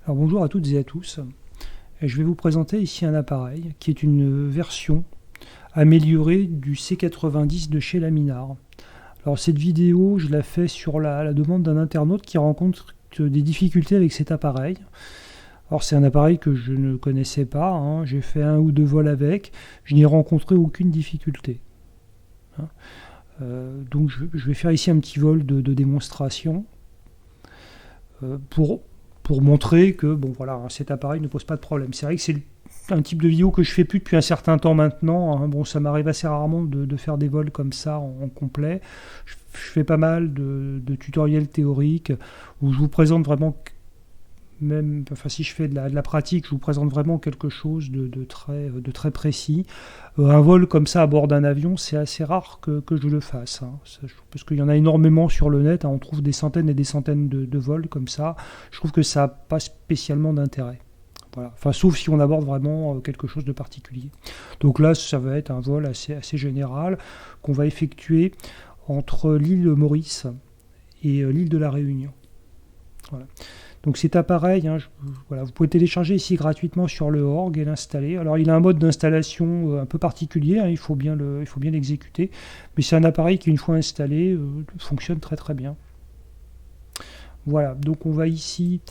Alors bonjour à toutes et à tous. Je vais vous présenter ici un appareil qui est une version améliorée du C90 de chez Laminard. Alors cette vidéo, je la fais sur la demande d'un internaute qui rencontre des difficultés avec cet appareil. Alors c'est un appareil que je ne connaissais pas, hein. J'ai fait un ou deux vols avec, je n'ai rencontré aucune difficulté. Donc je vais faire ici un petit vol de démonstration pour montrer que bon, voilà, cet appareil ne pose pas de problème. C'est vrai que c'est un type de vidéo que je fais plus depuis un certain temps maintenant, hein. Bon, ça m'arrive assez rarement de faire des vols comme ça en complet. Je fais pas mal de tutoriels théoriques où je vous présente vraiment, même, enfin, si je fais de la pratique, je vous présente vraiment quelque chose de très précis. Un vol comme ça à bord d'un avion, c'est assez rare que je le fasse, hein. Parce qu'il y en a énormément sur le net, hein. On trouve des centaines et des centaines de vols comme ça. Je trouve que ça n'a pas spécialement d'intérêt. Voilà. Enfin, sauf si on aborde vraiment quelque chose de particulier. Donc là, ça va être un vol assez général qu'on va effectuer entre l'île Maurice et l'île de la Réunion. Voilà. Donc cet appareil, hein, voilà, vous pouvez télécharger ici gratuitement sur le org et l'installer. Alors il a un mode d'installation un peu particulier, hein, il faut bien l'exécuter, mais c'est un appareil qui, une fois installé, fonctionne très très bien. Voilà, donc on va ici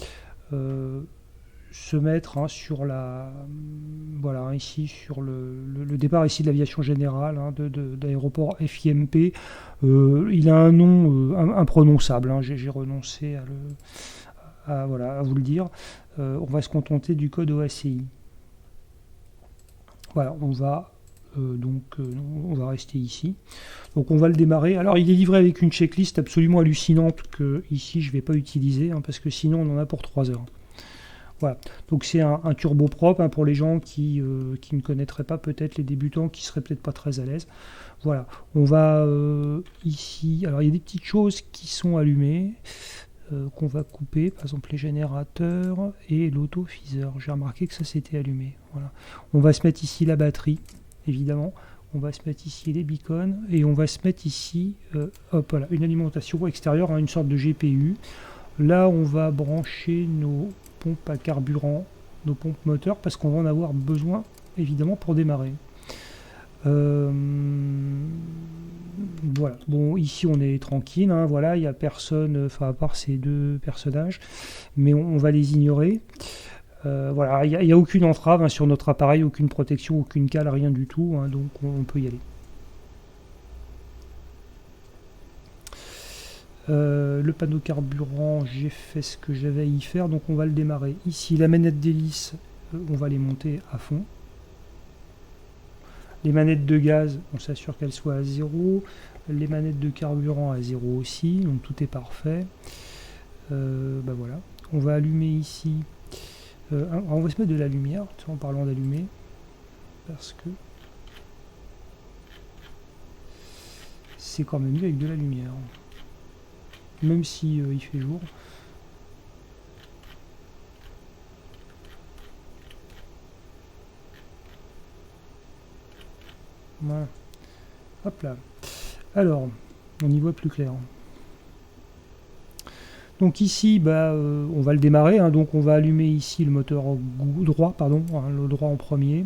se mettre, hein, sur voilà, ici sur le départ ici de l'aviation générale, hein, d'aéroport FIMP. Il a un nom imprononçable, hein, j'ai renoncé à vous le dire. On va se contenter du code OACI. Voilà, on va rester ici. Donc on va le démarrer. Alors il est livré avec une checklist absolument hallucinante que ici je ne vais pas utiliser, hein, parce que sinon on en a pour 3 heures. Voilà, donc c'est un turboprop, hein, pour les gens qui ne connaîtraient pas, peut-être les débutants qui seraient peut-être pas très à l'aise. Voilà, on va ici, alors il y a des petites choses qui sont allumées, qu'on va couper, par exemple les générateurs et l'autofiseur. J'ai remarqué que ça s'était allumé. Voilà. On va se mettre ici la batterie, évidemment. On va se mettre ici les beacons et on va se mettre ici voilà, une alimentation extérieure, hein, une sorte de GPU. Là, on va brancher nos pompes à carburant, nos pompes moteurs, parce qu'on va en avoir besoin, évidemment, pour démarrer. Voilà, bon, ici on est tranquille, hein, voilà, il n'y a personne, enfin à part ces deux personnages, mais on va les ignorer. Voilà, il n'y a aucune entrave, hein, sur notre appareil, aucune protection, aucune cale, rien du tout, hein, donc on peut y aller. Le panneau carburant, j'ai fait ce que j'avais à y faire, donc on va le démarrer. Ici, la manette d'hélice, on va les monter à fond. Les manettes de gaz, on s'assure qu'elles soient à 0. Les manettes de carburant à 0 aussi, donc tout est parfait. Voilà. On va allumer ici. On va se mettre de la lumière, en parlant d'allumer, parce que c'est quand même mieux avec de la lumière. Même si il fait jour. Voilà. Hop là. Alors, on y voit plus clair. Donc ici, on va le démarrer, hein, donc on va allumer ici le moteur droit, hein, le droit en premier.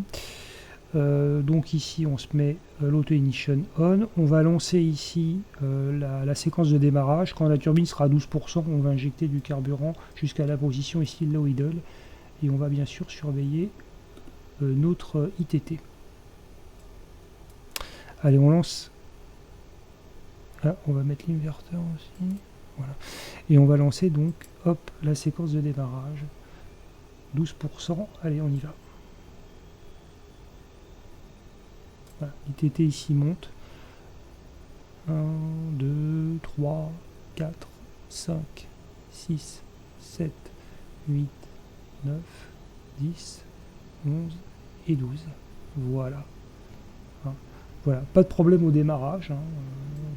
Donc ici, on se met l'auto ignition on. On va lancer ici la séquence de démarrage. Quand la turbine sera à 12%, on va injecter du carburant jusqu'à la position ici low idle. Et on va bien sûr surveiller notre ITT. Allez, on lance. Ah, on va mettre l'inverteur aussi. Voilà. Et on va lancer donc, hop, la séquence de démarrage. 12%. Allez, on y va. Voilà, l'ITT ici monte. 1, 2, 3, 4, 5, 6, 7, 8, 9, 10, 11 et 12. Voilà. Voilà, pas de problème au démarrage, hein.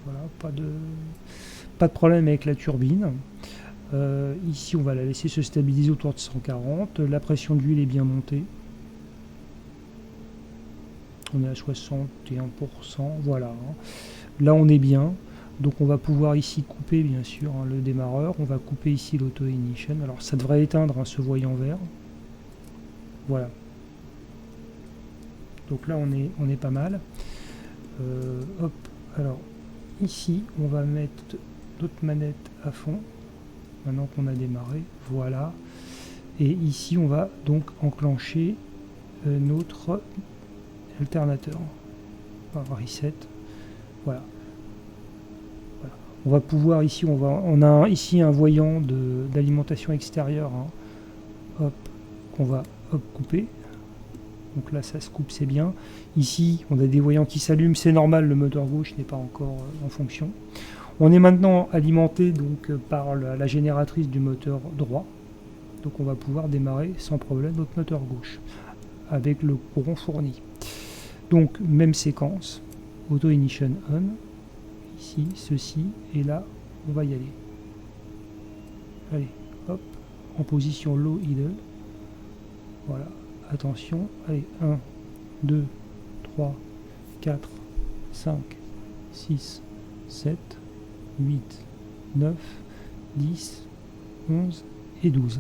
Voilà, pas de problème avec la turbine. Ici, on va la laisser se stabiliser autour de 140. La pression d'huile est bien montée. On est à 61%. Voilà. Là, on est bien. Donc on va pouvoir ici couper bien sûr hein, le démarreur, on va couper ici l'auto ignition. Alors ça devrait éteindre hein, ce voyant vert. Voilà. Donc là on est pas mal. Hop, alors ici on va mettre notre manette à fond. Maintenant qu'on a démarré, voilà. Et ici on va donc enclencher notre alternateur. On va reset. Voilà. On va pouvoir ici, on a ici un voyant d'alimentation extérieure, hein, hop, qu'on va couper. Donc là, ça se coupe, c'est bien. Ici, on a des voyants qui s'allument, c'est normal, le moteur gauche n'est pas encore en fonction. On est maintenant alimenté donc par la génératrice du moteur droit. Donc on va pouvoir démarrer sans problème notre moteur gauche avec le courant fourni. Donc même séquence, auto ignition on. Ici, ceci, et là, on va y aller. Allez, hop, en position low idle. Voilà, attention. Allez, 1, 2, 3, 4, 5, 6, 7, 8, 9, 10, 11 et 12.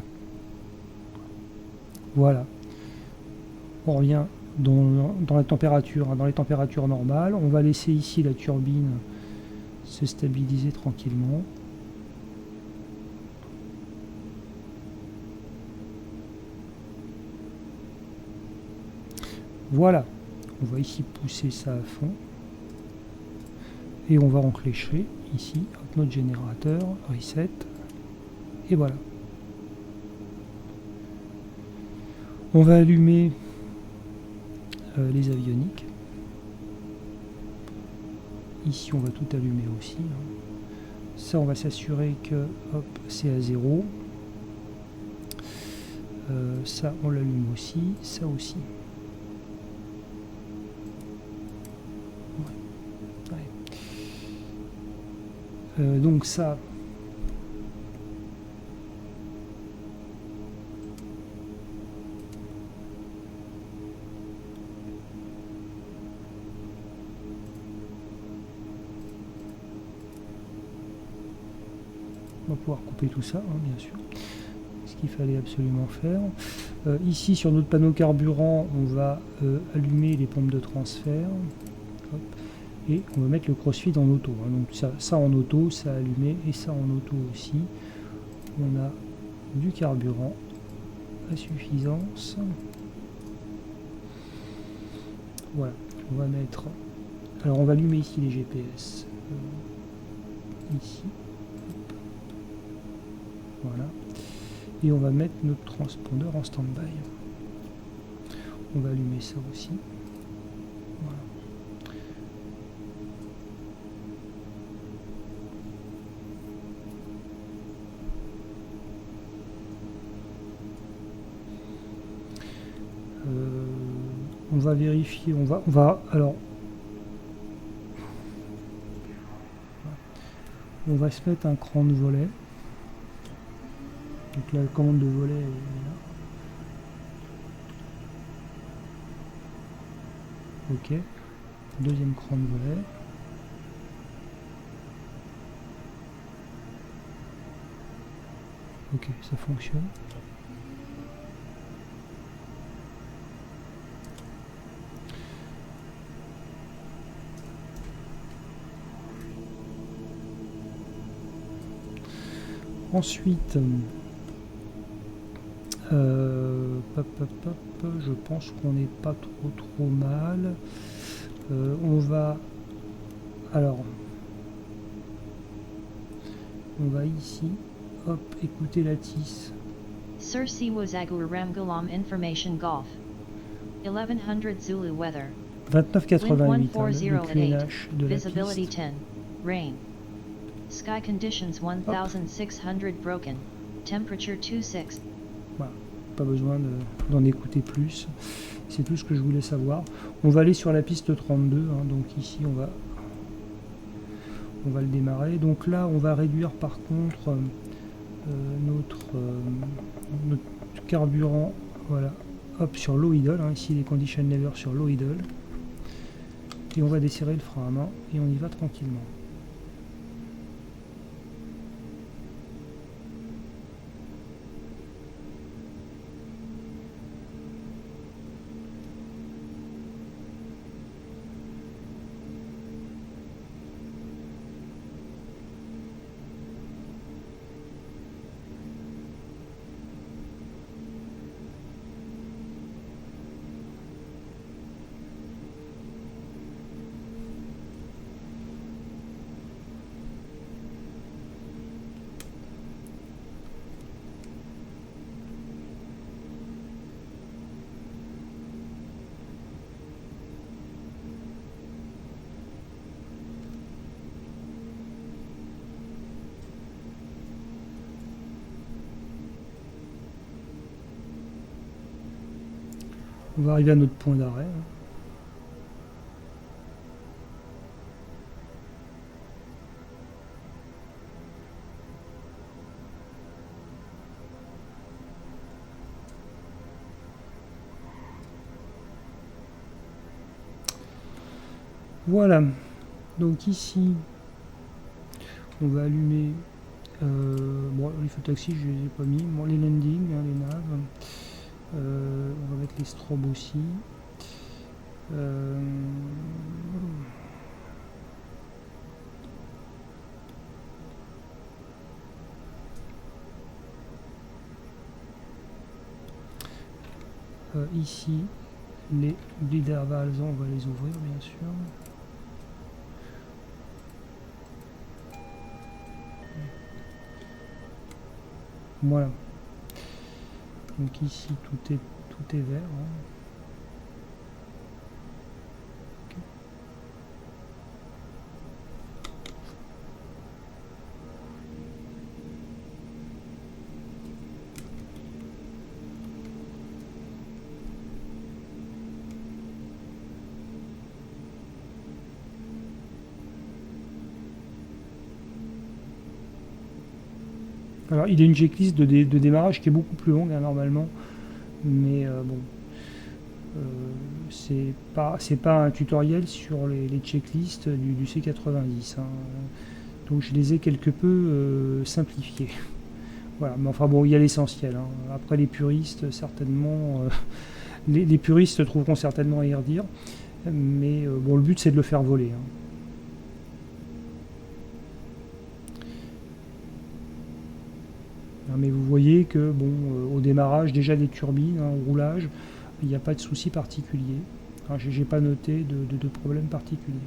Voilà. On revient dans la température, hein, dans les températures normales. On va laisser ici la turbine se stabiliser tranquillement. Voilà, on va ici pousser ça à fond et on va enclencher ici notre générateur, reset, et voilà. On va allumer les avioniques. Ici on va tout allumer aussi. Ça on va s'assurer que hop, c'est à 0. Ça on l'allume aussi, ça aussi. Ouais. Ouais. Donc ça. On va pouvoir couper tout ça, hein, bien sûr. Ce qu'il fallait absolument faire. Ici, sur notre panneau carburant, on va allumer les pompes de transfert. Hop, et on va mettre le crossfeed en auto. Hein. Donc ça en auto, ça allumé, et ça en auto aussi. On a du carburant à suffisance. Voilà, on va mettre... Alors on va allumer ici les GPS. Ici. Voilà. Et on va mettre notre transpondeur en stand-by. On va allumer ça aussi. Voilà. On va vérifier, on va alors on va se mettre un cran de volet. Donc la commande de volet est là. Ok. Deuxième cran de volet. Ok, ça fonctionne. Ensuite, je pense qu'on n'est pas trop mal. On va ici, hop, écouter la TIS. Sir Siwazagur Ramgalam Information Golf 1100 Zulu Weather 2988, hein, le QNH de la Visibility piste. 10 Rain Sky conditions 1600 broken Temperature 26. Voilà, pas besoin d'en écouter plus, c'est tout ce que je voulais savoir. On va aller sur la piste 32, hein, donc ici on va le démarrer. Donc là on va réduire par contre notre carburant, voilà, hop, sur low idle, hein, ici les condition lever sur low idle, et on va desserrer le frein à main et on y va tranquillement. On va arriver à notre point d'arrêt. Voilà, donc ici on va allumer bon, les feux taxi je les ai pas mis, bon, les landings, hein, les naves, on va mettre les strobes aussi. Ici les leader valves, on va les ouvrir bien sûr. Voilà. Donc ici tout est vert. Hein. Okay. Alors il y a une checklist de démarrage qui est beaucoup plus longue hein, normalement, mais bon, c'est pas un tutoriel sur les checklists du C90, hein. Donc je les ai quelque peu simplifiés. Voilà, mais enfin bon, il y a l'essentiel. Hein. Après les puristes, certainement, les puristes trouveront certainement à y redire, mais bon, le but c'est de le faire voler. Hein. Mais vous voyez que bon, au démarrage, déjà des turbines, hein, au roulage, il n'y a pas de souci particulier. J'ai pas noté de problème particulier.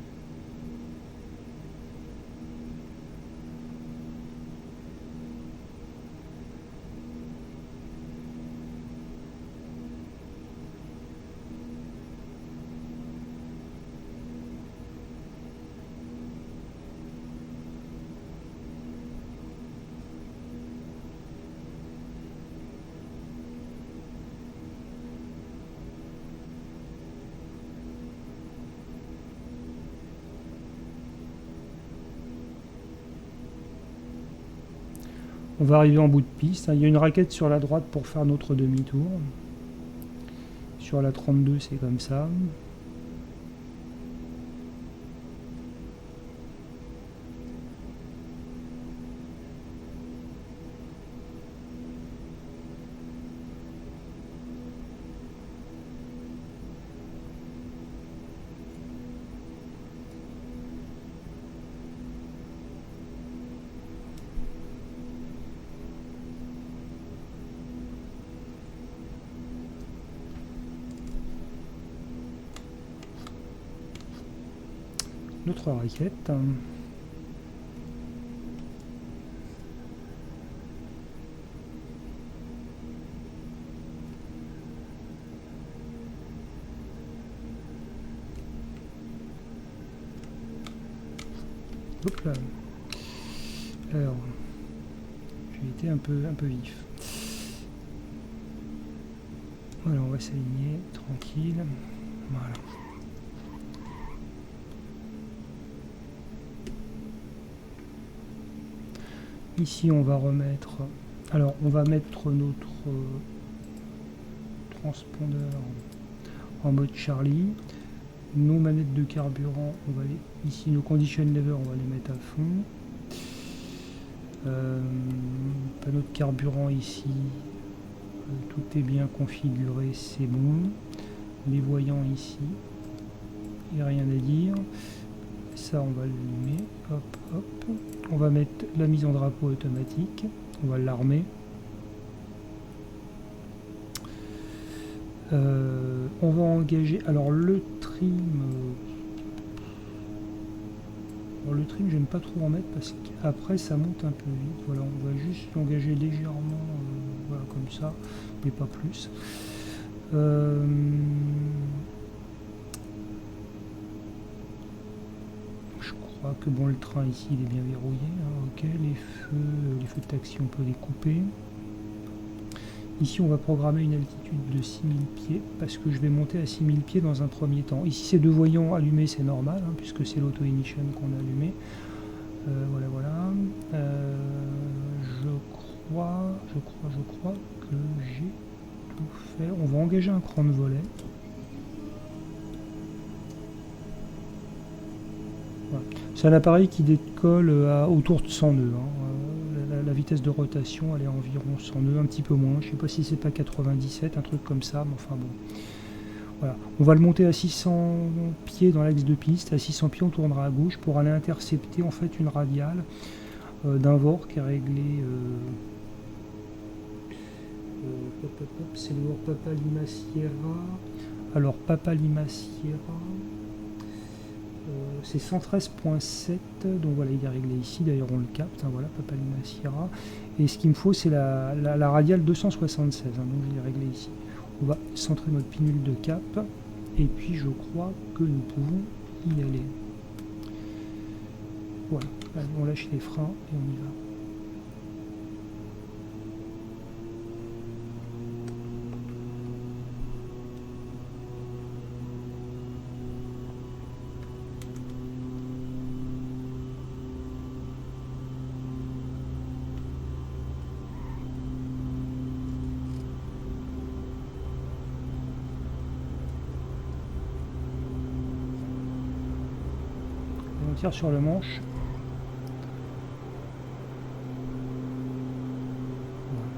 On va arriver en bout de piste. Il y a une raquette sur la droite pour faire notre demi-tour. Sur la 32, c'est comme ça. Notre raquette. Hop là. Alors, j'ai été un peu vif. Voilà, on va s'aligner tranquille. Voilà. Ici, on va remettre... Alors, on va mettre notre transpondeur en mode Charlie. Nos manettes de carburant, on va les... Ici, nos condition lever, on va les mettre à fond. Panneau de carburant ici. Tout est bien configuré, c'est bon. Les voyants ici. Il n'y a rien à dire. Ça, on va l'allumer. Hop, hop. On va mettre la mise en drapeau automatique. On va l'armer. On va engager. Alors le trim. Le trim, j'aime pas trop en mettre parce qu'après ça monte un peu vite. Voilà, on va juste l'engager légèrement, voilà, comme ça, mais pas plus. Que bon, le train ici il est bien verrouillé, hein, ok, les feux de taxi on peut les couper. Ici, on va programmer une altitude de 6000 pieds, parce que je vais monter à 6000 pieds dans un premier temps. Ici, ces deux voyants allumés, c'est normal, hein, puisque c'est l'auto-ignition qu'on a allumé. Voilà, voilà. Je crois que j'ai tout fait. On va engager un cran de volet. Voilà. C'est un appareil qui décolle autour de 100 nœuds. Hein. La vitesse de rotation, elle est environ 100 nœuds, un petit peu moins. Je ne sais pas si c'est pas 97, un truc comme ça, mais enfin bon. Voilà. On va le monter à 600 pieds dans l'axe de piste. À 600 pieds, on tournera à gauche pour aller intercepter en fait une radiale d'un VOR qui est réglé. C'est le VOR Papa Lima Sierra. Alors Papa Lima Sierra, c'est 113.7. Donc voilà, il est réglé ici. D'ailleurs, on le capte. Hein, voilà, Papa Lima Sierra. Et ce qu'il me faut, c'est la radiale 276. Hein, donc je l'ai réglé ici. On va centrer notre pinule de cap et puis je crois que nous pouvons y aller. Voilà, allez, on lâche les freins et on y va. On tire sur le manche. Voilà.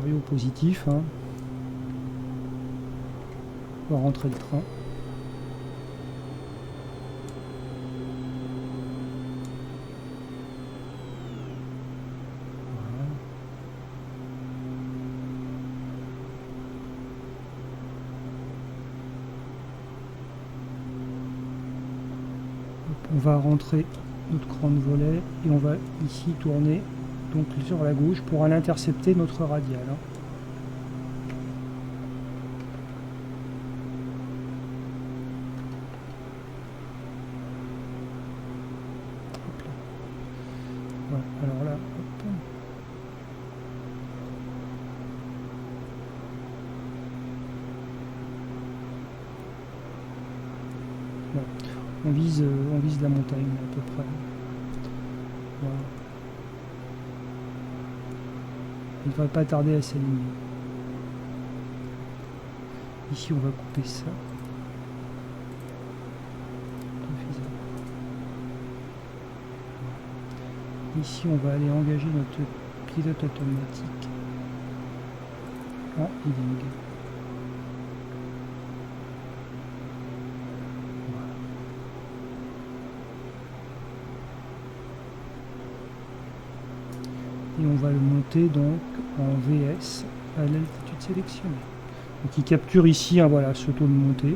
Vario positif. Hein. On va rentrer le train. On va rentrer notre cran de volet et on va ici tourner donc sur la gauche pour aller intercepter notre radiale. Hein. Voilà, alors là, hop. Voilà. On vise la montagne à peu près. Voilà. Il ne va pas tarder à s'aligner. Ici, on va couper ça. Ici, on va aller engager notre pilote automatique en heading. Et on va le monter donc en VS à l'altitude sélectionnée. Donc il capture ici hein, voilà, ce taux de montée.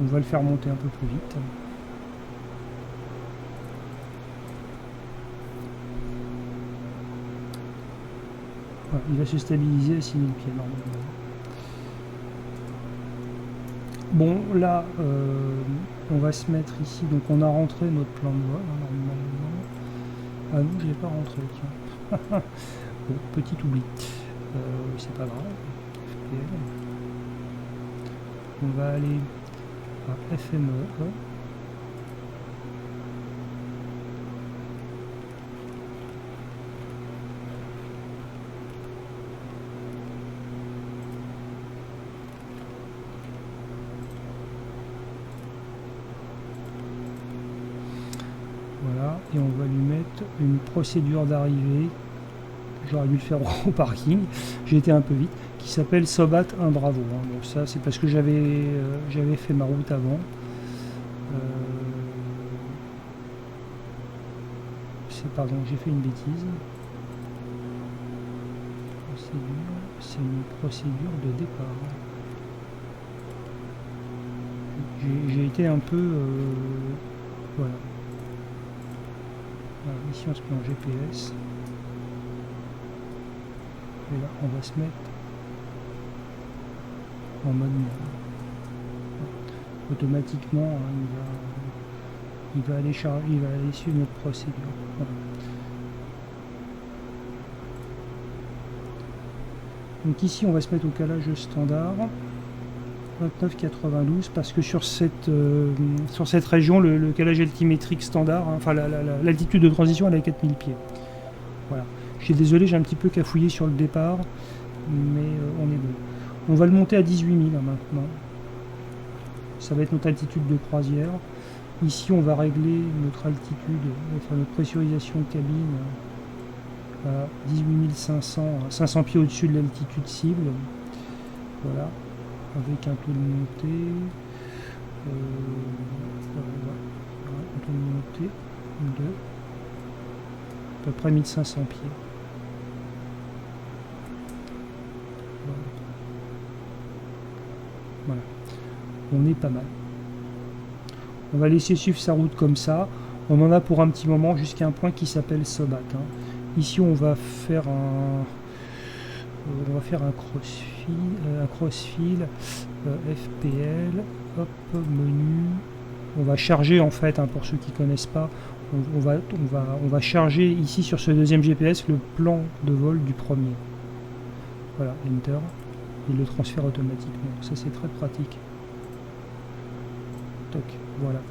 On va le faire monter un peu plus vite. Voilà, il va se stabiliser à 6000 pieds normalement. Bon, là, on va se mettre ici. Donc, on a rentré notre plan de vol, hein, normalement. Ah non, je ne l'ai pas rentré, tiens. Bon, petit oubli. C'est pas grave. FPL. On va aller à FME. Voilà, et on va lui mettre une procédure d'arrivée, j'aurais dû le faire au parking, j'ai été un peu vite, qui s'appelle Sobat 1 Bravo. Hein. Donc ça c'est parce que j'avais fait ma route avant. Pardon, j'ai fait une bêtise. C'est une procédure de départ. J'ai été un peu... voilà. Voilà. Ici on se met en GPS. Et là on va se mettre en mode automatiquement, hein, il va aller suivre notre procédure. Voilà. Donc ici on va se mettre au calage standard 29,92 parce que sur cette région le calage altimétrique standard, hein, enfin l'altitude de transition elle est à 4000 pieds. Voilà. Je suis désolé, j'ai un petit peu cafouillé sur le départ, mais on est bon. On va le monter à 18 000 hein, maintenant. Ça va être notre altitude de croisière. Ici on va régler notre altitude, enfin notre pressurisation de cabine à 18 500, 500 pieds au-dessus de l'altitude cible. Voilà, avec un taux de montée. Un taux de montée de à peu près 1500 pieds. Voilà. On est pas mal. On va laisser suivre sa route comme ça. On en a pour un petit moment jusqu'à un point qui s'appelle Sobat. Hein. Ici, on va faire un crossfield, FPL, hop, menu. On va charger en fait, hein, pour ceux qui ne connaissent pas, on va charger ici sur ce deuxième GPS le plan de vol du premier. Voilà, Enter. Il le transfère automatiquement. Ça c'est très pratique. Toc, voilà.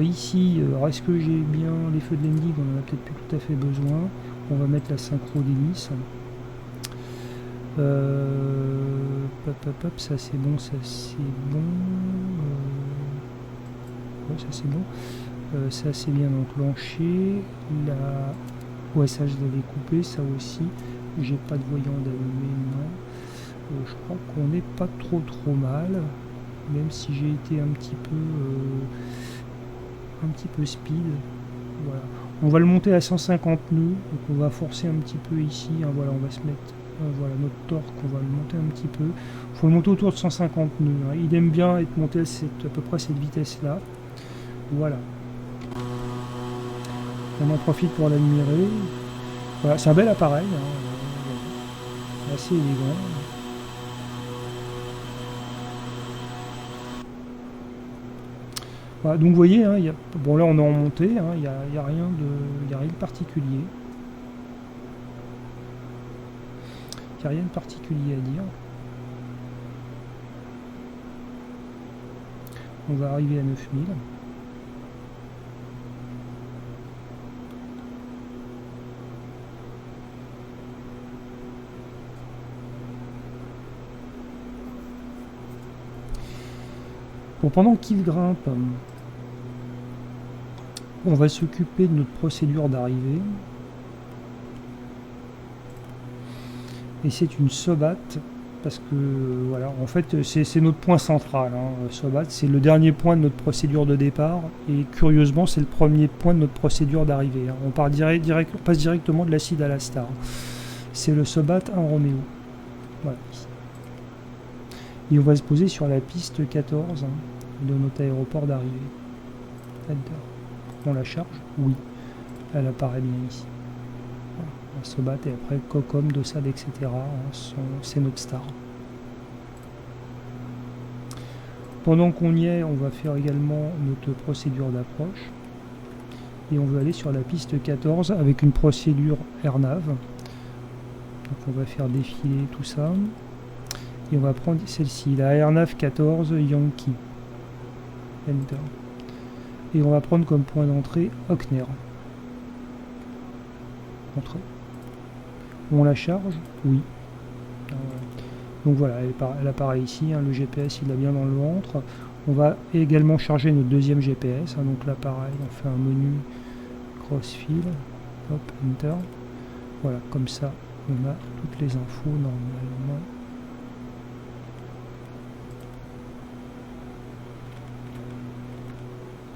Ici, alors est-ce que j'ai bien les feux de landing? On en a peut-être plus tout à fait besoin. On va mettre la synchro d'hélice. Ça c'est bon, ça c'est bon. Ouais, ça c'est bon. Ça c'est bien enclenché. Ouais, ça je l'avais coupé, ça aussi. J'ai pas de voyant d'allumé, non. Je crois qu'on n'est pas trop mal, même si j'ai été un petit peu speed. Voilà. On va le monter à 150 nœuds, donc on va forcer un petit peu ici. Hein, voilà, on va se mettre voilà notre torque, on va le monter un petit peu. Il faut le monter autour de 150 nœuds. Hein. Il aime bien être monté à peu près cette vitesse-là. Voilà. On en profite pour l'admirer. Voilà, c'est un bel appareil, hein, assez élégant. Voilà, donc vous voyez, hein, bon là on est en montée, hein, il n'y a rien de particulier. Il n'y a rien de particulier à dire. On va arriver à 9000. Bon, pendant qu'il grimpe, on va s'occuper de notre procédure d'arrivée. Et c'est une Sobat, parce que voilà, en fait c'est notre point central. Hein. Sobat, c'est le dernier point de notre procédure de départ, et curieusement c'est le premier point de notre procédure d'arrivée. Hein. On passe directement de la CID à la Star. C'est le Sobat 1 Roméo. Voilà. Et on va se poser sur la piste 14 hein, de notre aéroport d'arrivée. On la charge? Oui. Elle apparaît bien ici. Voilà. On se bat et après Cocom, Dossad, etc. C'est notre star. Pendant qu'on y est, on va faire également notre procédure d'approche. Et on veut aller sur la piste 14 avec une procédure AirNav. Donc on va faire défiler tout ça. Et on va prendre celle-ci, la AirNav 14 Yankee. Enter. Et on va prendre comme point d'entrée Hockner. Entrée. On la charge? Oui. Donc voilà, elle apparaît ici, hein, le GPS il a bien dans le ventre. On va également charger notre deuxième GPS, hein, donc là pareil, on fait un menu crossfield, hop, Enter. Voilà, comme ça on a toutes les infos normalement.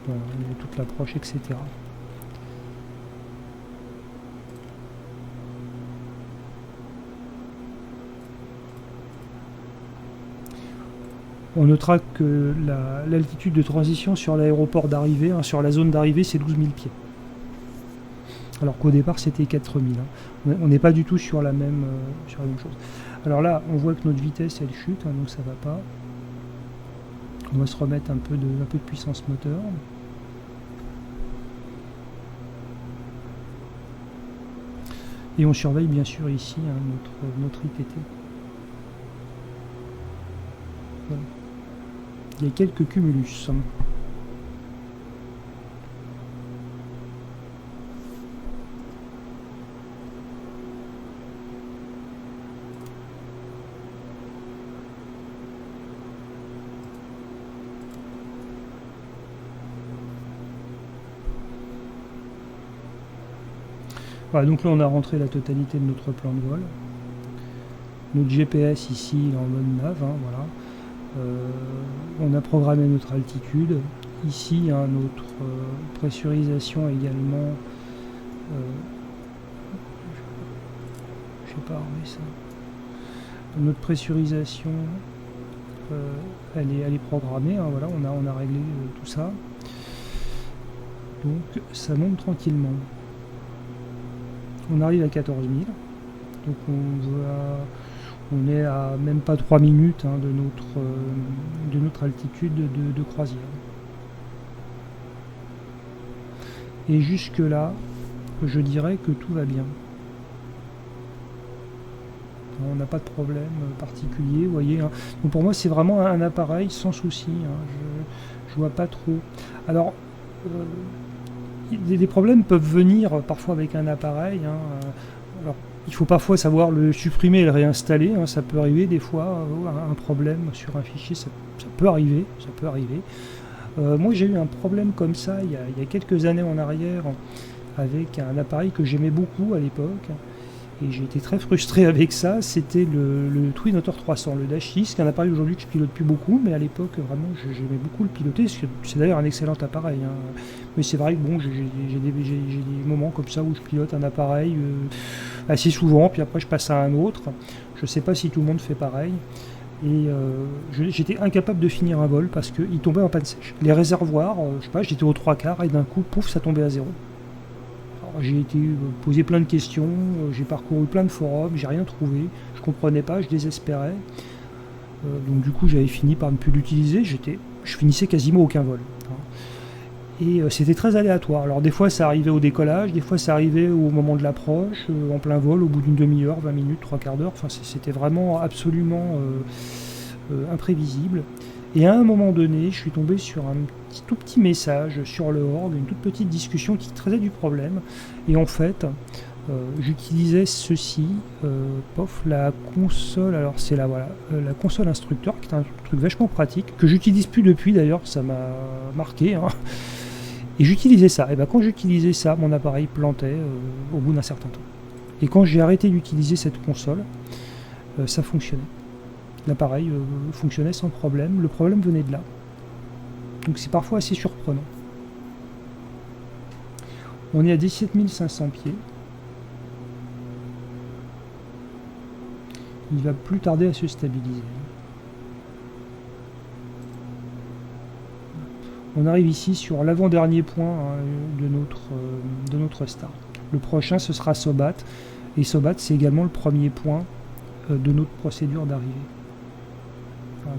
Voilà, on a toute l'approche, etc. On notera que l'altitude de transition sur l'aéroport d'arrivée, hein, sur la zone d'arrivée, c'est 12 000 pieds. Alors qu'au départ, c'était 4 000. Hein. On n'est pas du tout sur la même chose. Alors là, on voit que notre vitesse, elle chute, hein, donc ça va pas. On va se remettre un peu de puissance moteur. Et on surveille bien sûr ici hein, notre ITT. Voilà. Il y a quelques cumulus. Voilà, donc là on a rentré la totalité de notre plan de vol. Notre GPS ici il est en mode nav, hein, voilà. On a programmé notre altitude. Ici hein, notre pressurisation également. Je sais pas armer ça. Notre pressurisation elle est programmée, hein, voilà, on a réglé tout ça. Donc ça monte tranquillement. On arrive à 14 000, donc on est à même pas 3 minutes hein, de notre altitude de croisière. Et jusque là, je dirais que tout va bien. On n'a pas de problème particulier, vous voyez. Hein. Donc pour moi, c'est vraiment un appareil sans souci. Hein. Je vois pas trop. Alors, des problèmes peuvent venir parfois avec un appareil. Hein. Alors, il faut parfois savoir le supprimer et le réinstaller. Hein. Ça peut arriver des fois, un problème sur un fichier, ça peut arriver. Moi, j'ai eu un problème comme ça il y a quelques années en arrière avec un appareil que j'aimais beaucoup à l'époque. Et j'ai été très frustré avec ça. C'était le Twin Otter 300, le Dash 6, qui est un appareil aujourd'hui que je pilote plus beaucoup, mais à l'époque, vraiment, j'aimais beaucoup le piloter. C'est d'ailleurs un excellent appareil. Hein. Mais c'est vrai que bon, j'ai des moments comme ça où je pilote un appareil assez souvent, puis après je passe à un autre. Je ne sais pas si tout le monde fait pareil. Et j'étais incapable de finir un vol parce qu'il tombait en panne sèche. Les réservoirs, je sais pas, j'étais aux 3/4 et d'un coup, pouf, ça tombait à zéro. J'ai été posé plein de questions, j'ai parcouru plein de forums, j'ai rien trouvé, je comprenais pas, je désespérais. Donc du coup j'avais fini par ne plus l'utiliser, je finissais quasiment aucun vol. Et c'était très aléatoire. Alors des fois ça arrivait au décollage, des fois ça arrivait au moment de l'approche, en plein vol, au bout d'une demi-heure, 20 minutes, 3/4 d'heure. Enfin c'était vraiment absolument imprévisible. Et à un moment donné, je suis tombé sur un tout petit message sur le org, une toute petite discussion qui traitait du problème. Et en fait, j'utilisais ceci, la console, alors c'est là, voilà, la console instructeur, qui est un truc vachement pratique, que j'utilise plus depuis d'ailleurs, ça m'a marqué. Hein. Et j'utilisais ça. Et ben quand j'utilisais ça, mon appareil plantait au bout d'un certain temps. Et quand j'ai arrêté d'utiliser cette console, ça fonctionnait. L'appareil fonctionnait sans problème, le problème venait de là. Donc c'est parfois assez surprenant. On est à 17 500 pieds. Il va plus tarder à se stabiliser. On arrive ici sur l'avant-dernier point hein, de notre start. Le prochain ce sera Sobat. Et Sobat c'est également le premier point de notre procédure d'arrivée.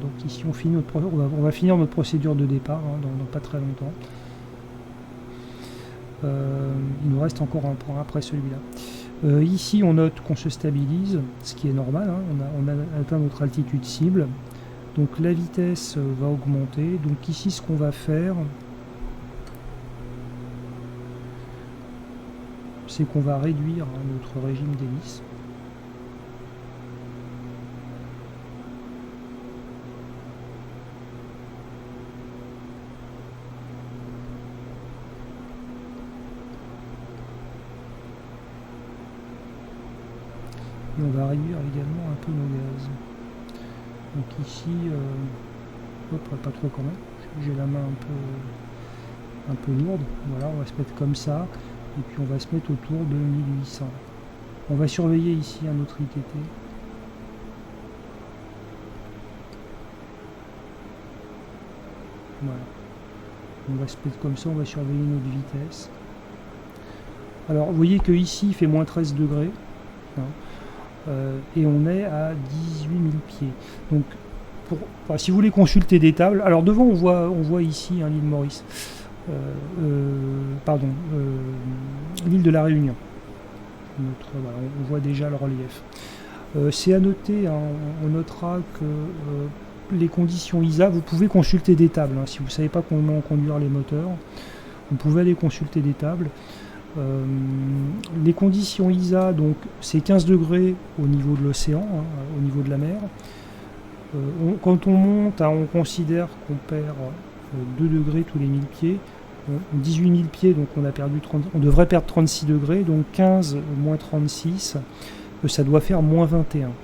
Donc ici on va finir notre procédure de départ hein, dans pas très longtemps. Il nous reste encore un point après celui-là. Ici on note qu'on se stabilise, ce qui est normal, hein, on a atteint notre altitude cible. Donc la vitesse va augmenter. Donc ici ce qu'on va faire, c'est qu'on va réduire hein, notre régime d'hélice. Et on va réduire également un peu nos gaz. Donc ici, pas trop quand même, j'ai la main un peu lourde. Voilà, on va se mettre comme ça, et puis on va se mettre autour de 1800. On va surveiller ici un autre ITT. Voilà. On va se mettre comme ça, on va surveiller notre vitesse. Alors vous voyez que ici il fait moins 13 degrés. Hein. et on est à 18 000 pieds. Donc, si vous voulez consulter des tables, alors devant on voit ici l'île Maurice, l'île de la Réunion. Voilà, on voit déjà le relief. C'est à noter, hein, on notera que les conditions ISA, vous pouvez consulter des tables. Hein, si vous ne savez pas comment conduire les moteurs, vous pouvez aller consulter des tables. Les conditions ISA, donc c'est 15 degrés au niveau de l'océan, hein, au niveau de la mer. Quand on monte, hein, on considère qu'on perd 2 degrés tous les 1000 pieds. 18 000 pieds, donc on devrait perdre 36 degrés, donc 15 moins 36, ça doit faire moins 21. Alors,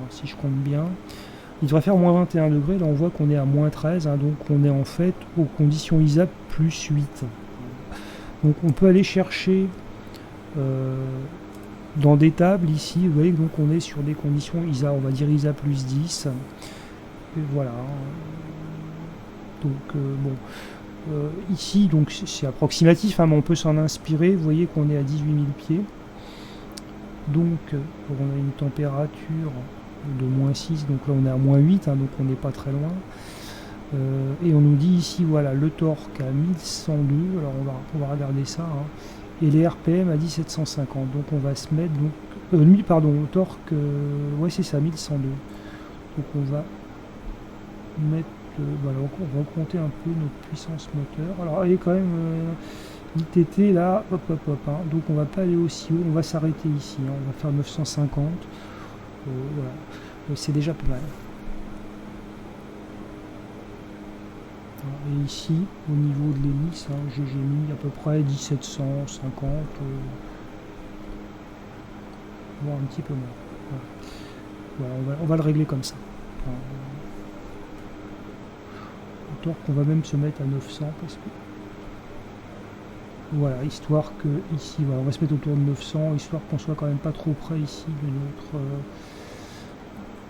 si je compte bien, il devrait faire moins 21 degrés, là on voit qu'on est à moins 13, hein, donc on est en fait aux conditions ISA plus 8. Donc on peut aller chercher dans des tables ici, vous voyez, donc on est sur des conditions ISA, on va dire ISA plus 10. Et voilà. Donc bon. Ici, donc c'est approximatif, hein, mais on peut s'en inspirer. Vous voyez qu'on est à 18 000 pieds. Donc, on a une température de moins 6, donc là on est à moins 8, hein, donc on n'est pas très loin. Et on nous dit ici, voilà, le torque à 1102, alors on va regarder ça, hein, et les RPM à 1750. Donc on va se mettre, le torque, ouais c'est ça, 1102. Donc on va mettre. Voilà, on va compter un peu notre puissance moteur. Alors elle est quand même l'ITT là, hop, hein. Donc on va pas aller aussi haut, on va s'arrêter ici, hein. On va faire 950. Voilà, c'est déjà pas mal. Et ici, au niveau de l'hélice, hein, j'ai mis à peu près 1750, voire un petit peu moins. Voilà, on va le régler comme ça. Qu'on va même se mettre à 900 parce que voilà, histoire que ici, voilà, on va se mettre autour de 900, histoire qu'on soit quand même pas trop près ici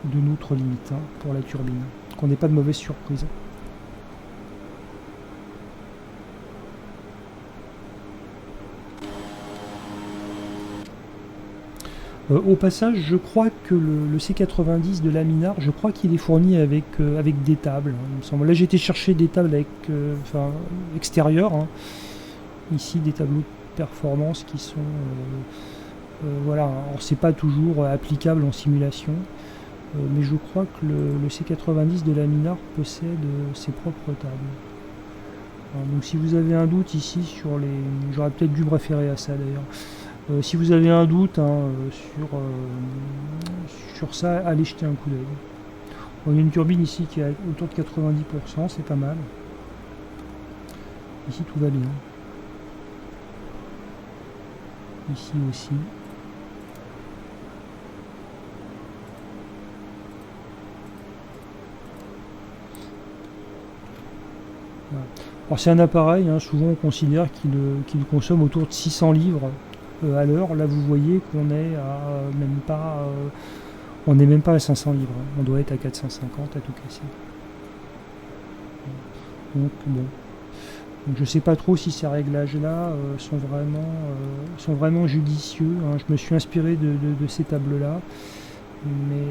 de notre limite, hein, pour la turbine, qu'on n'ait pas de mauvaise surprise. Au passage, je crois que le C90 de Laminar, je crois qu'il est fourni avec des tables, hein, il me semble. Là, j'ai été chercher des tables avec, extérieures, hein. Ici, des tableaux de performance qui sont, voilà. Alors, c'est pas toujours applicable en simulation, mais je crois que le C90 de Laminar possède ses propres tables. Alors, donc, si vous avez un doute ici sur les, j'aurais peut-être dû me référer à ça d'ailleurs. Si vous avez un doute, hein, sur ça, allez jeter un coup d'œil. On a une turbine ici qui est autour de 90%, c'est pas mal. Ici tout va bien. Ici aussi. Voilà. Alors c'est un appareil, hein, souvent on considère qu'il consomme autour de 600 livres à l'heure. Là vous voyez qu'on est à même pas on n'est même pas à 500 livres, hein. On doit être à 450 à tout casser. Donc bon, donc, je sais pas trop si ces réglages là sont vraiment judicieux, hein. Je me suis inspiré de ces tables là, mais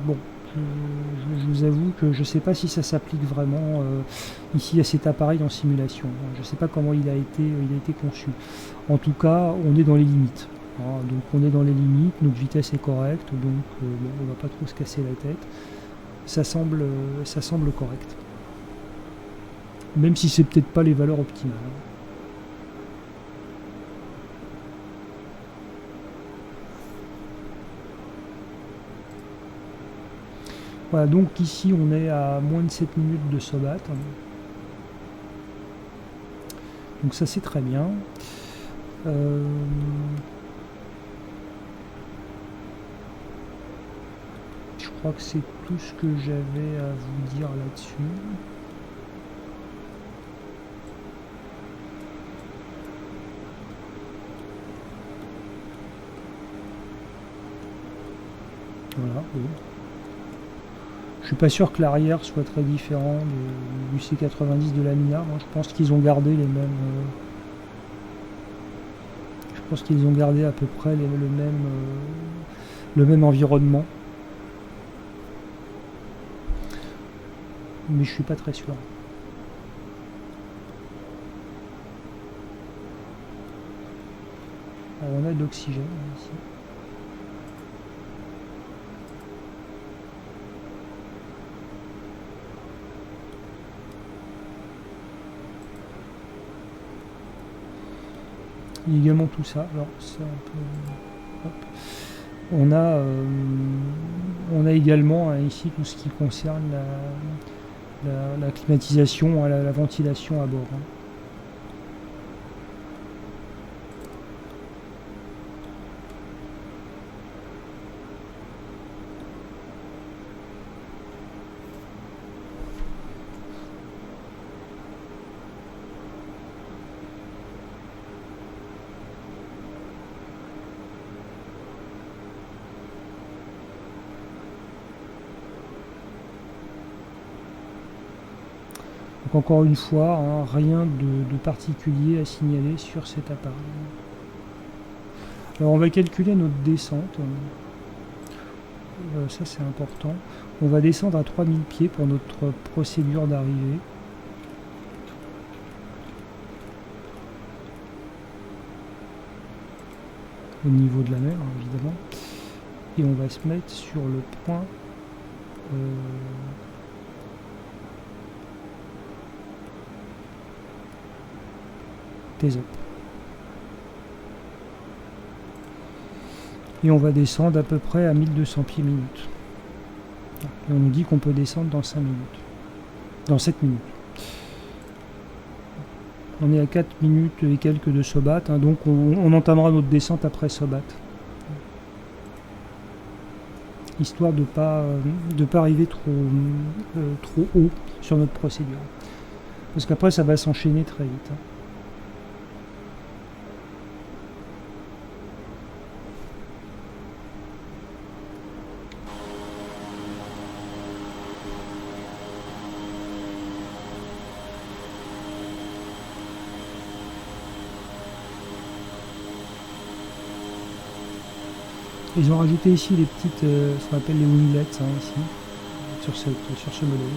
bon, je vous avoue que je ne sais pas si ça s'applique vraiment ici à cet appareil en simulation. Je ne sais pas comment il a été conçu. En tout cas, on est dans les limites. Hein, donc on est dans les limites, notre vitesse est correcte, donc bon, on ne va pas trop se casser la tête. Ça semble correct. Même si c'est peut-être pas les valeurs optimales. Voilà, donc ici on est à moins de 7 minutes de Sobat. Donc ça c'est très bien. Je crois que c'est tout ce que j'avais à vous dire là-dessus. Voilà, oui. Je suis pas sûr que l'arrière soit très différent du C90 de Laminar. Je pense qu'ils ont gardé les mêmes. Je pense qu'ils ont gardé à peu près le même. le même environnement. Mais je suis pas très sûr. Alors on a de l'oxygène ici. Il y a également tout ça. Alors c'est un peu... Hop. On a également ici tout ce qui concerne la climatisation, la ventilation à bord. Donc encore une fois, hein, rien de particulier à signaler sur cet appareil. Alors on va calculer notre descente. Ça c'est important. On va descendre à 3000 pieds pour notre procédure d'arrivée. Au niveau de la mer, hein, évidemment. Et on va se mettre sur le point TESOP. Et on va descendre à peu près à 1200 pieds minutes. Et on nous dit qu'on peut descendre dans 5 minutes. Dans 7 minutes. On est à 4 minutes et quelques de Sobat, hein, donc on entamera notre descente après Sobat. Histoire de pas arriver trop haut sur notre procédure. Parce qu'après ça va s'enchaîner très vite. Hein. Ils ont rajouté ici les petites, ce qu'on appelle les winglets, hein, ici, sur ce modèle.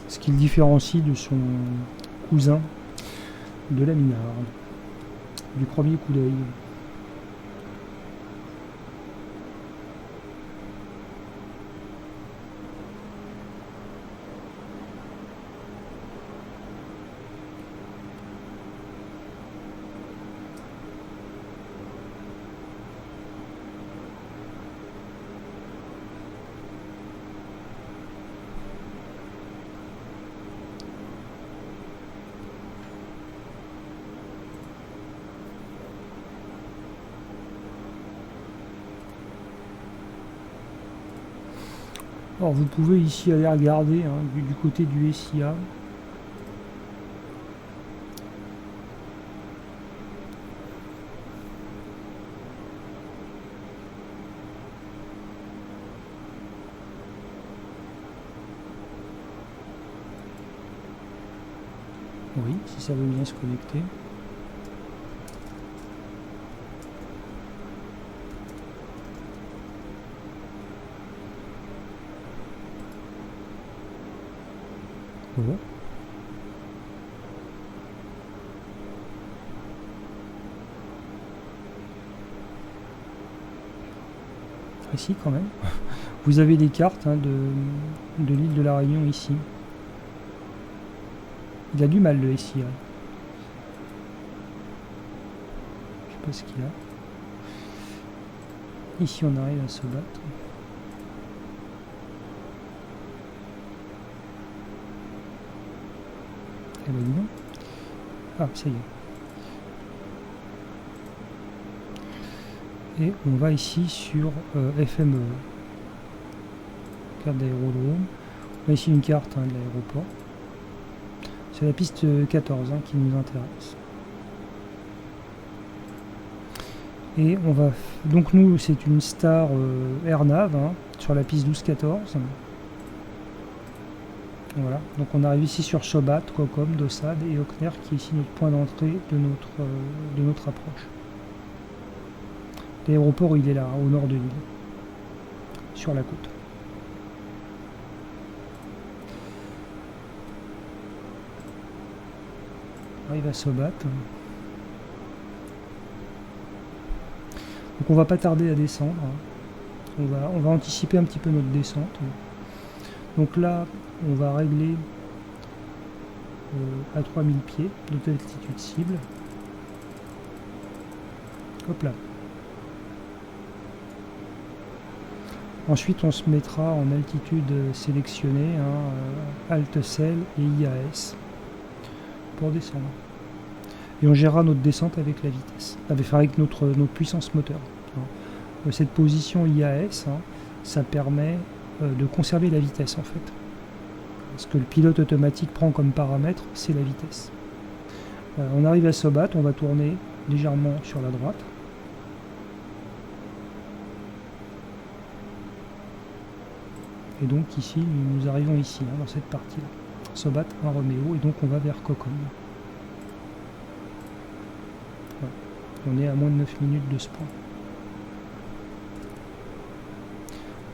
Ce qui le différencie de son cousin de la Minard, du premier coup d'œil. Alors vous pouvez ici aller regarder hein, du côté du SIA. Oui, si ça veut bien se connecter. Bon. Ah si, quand même. Vous avez des cartes hein, de l'île de la Réunion ici. Il a du mal le SIA. Je sais pas ce qu'il a. Ici on arrive à se battre. Eh ben dis donc. Ah, ça y est. Et on va ici sur FME. Carte d'aérodrome. On a ici une carte hein, de l'aéroport. C'est la piste 14 hein, qui nous intéresse. Et on va... Donc nous, c'est une Star AirNav hein, sur la piste 12-14. Voilà, donc on arrive ici sur Sobat, Kokom, Dossad et Okner qui est ici notre point d'entrée de notre approche. L'aéroport il est là, au nord de l'île, sur la côte. On arrive à Sobat. Donc on va pas tarder à descendre. On va anticiper un petit peu notre descente. Donc là, on va régler à 3000 pieds notre altitude cible. Hop là. Ensuite, on se mettra en altitude sélectionnée, Alt-Cel et IAS pour descendre. Et on gérera notre descente avec la vitesse, avec notre puissance moteur. Cette position IAS, ça permet de conserver la vitesse en fait. Ce que le pilote automatique prend comme paramètre, c'est la vitesse. On arrive à Sobat, on va tourner légèrement sur la droite. Et donc ici, nous arrivons ici, dans cette partie-là. Sobat, un Roméo, et donc on va vers Kokom. Voilà. On est à moins de 9 minutes de ce point.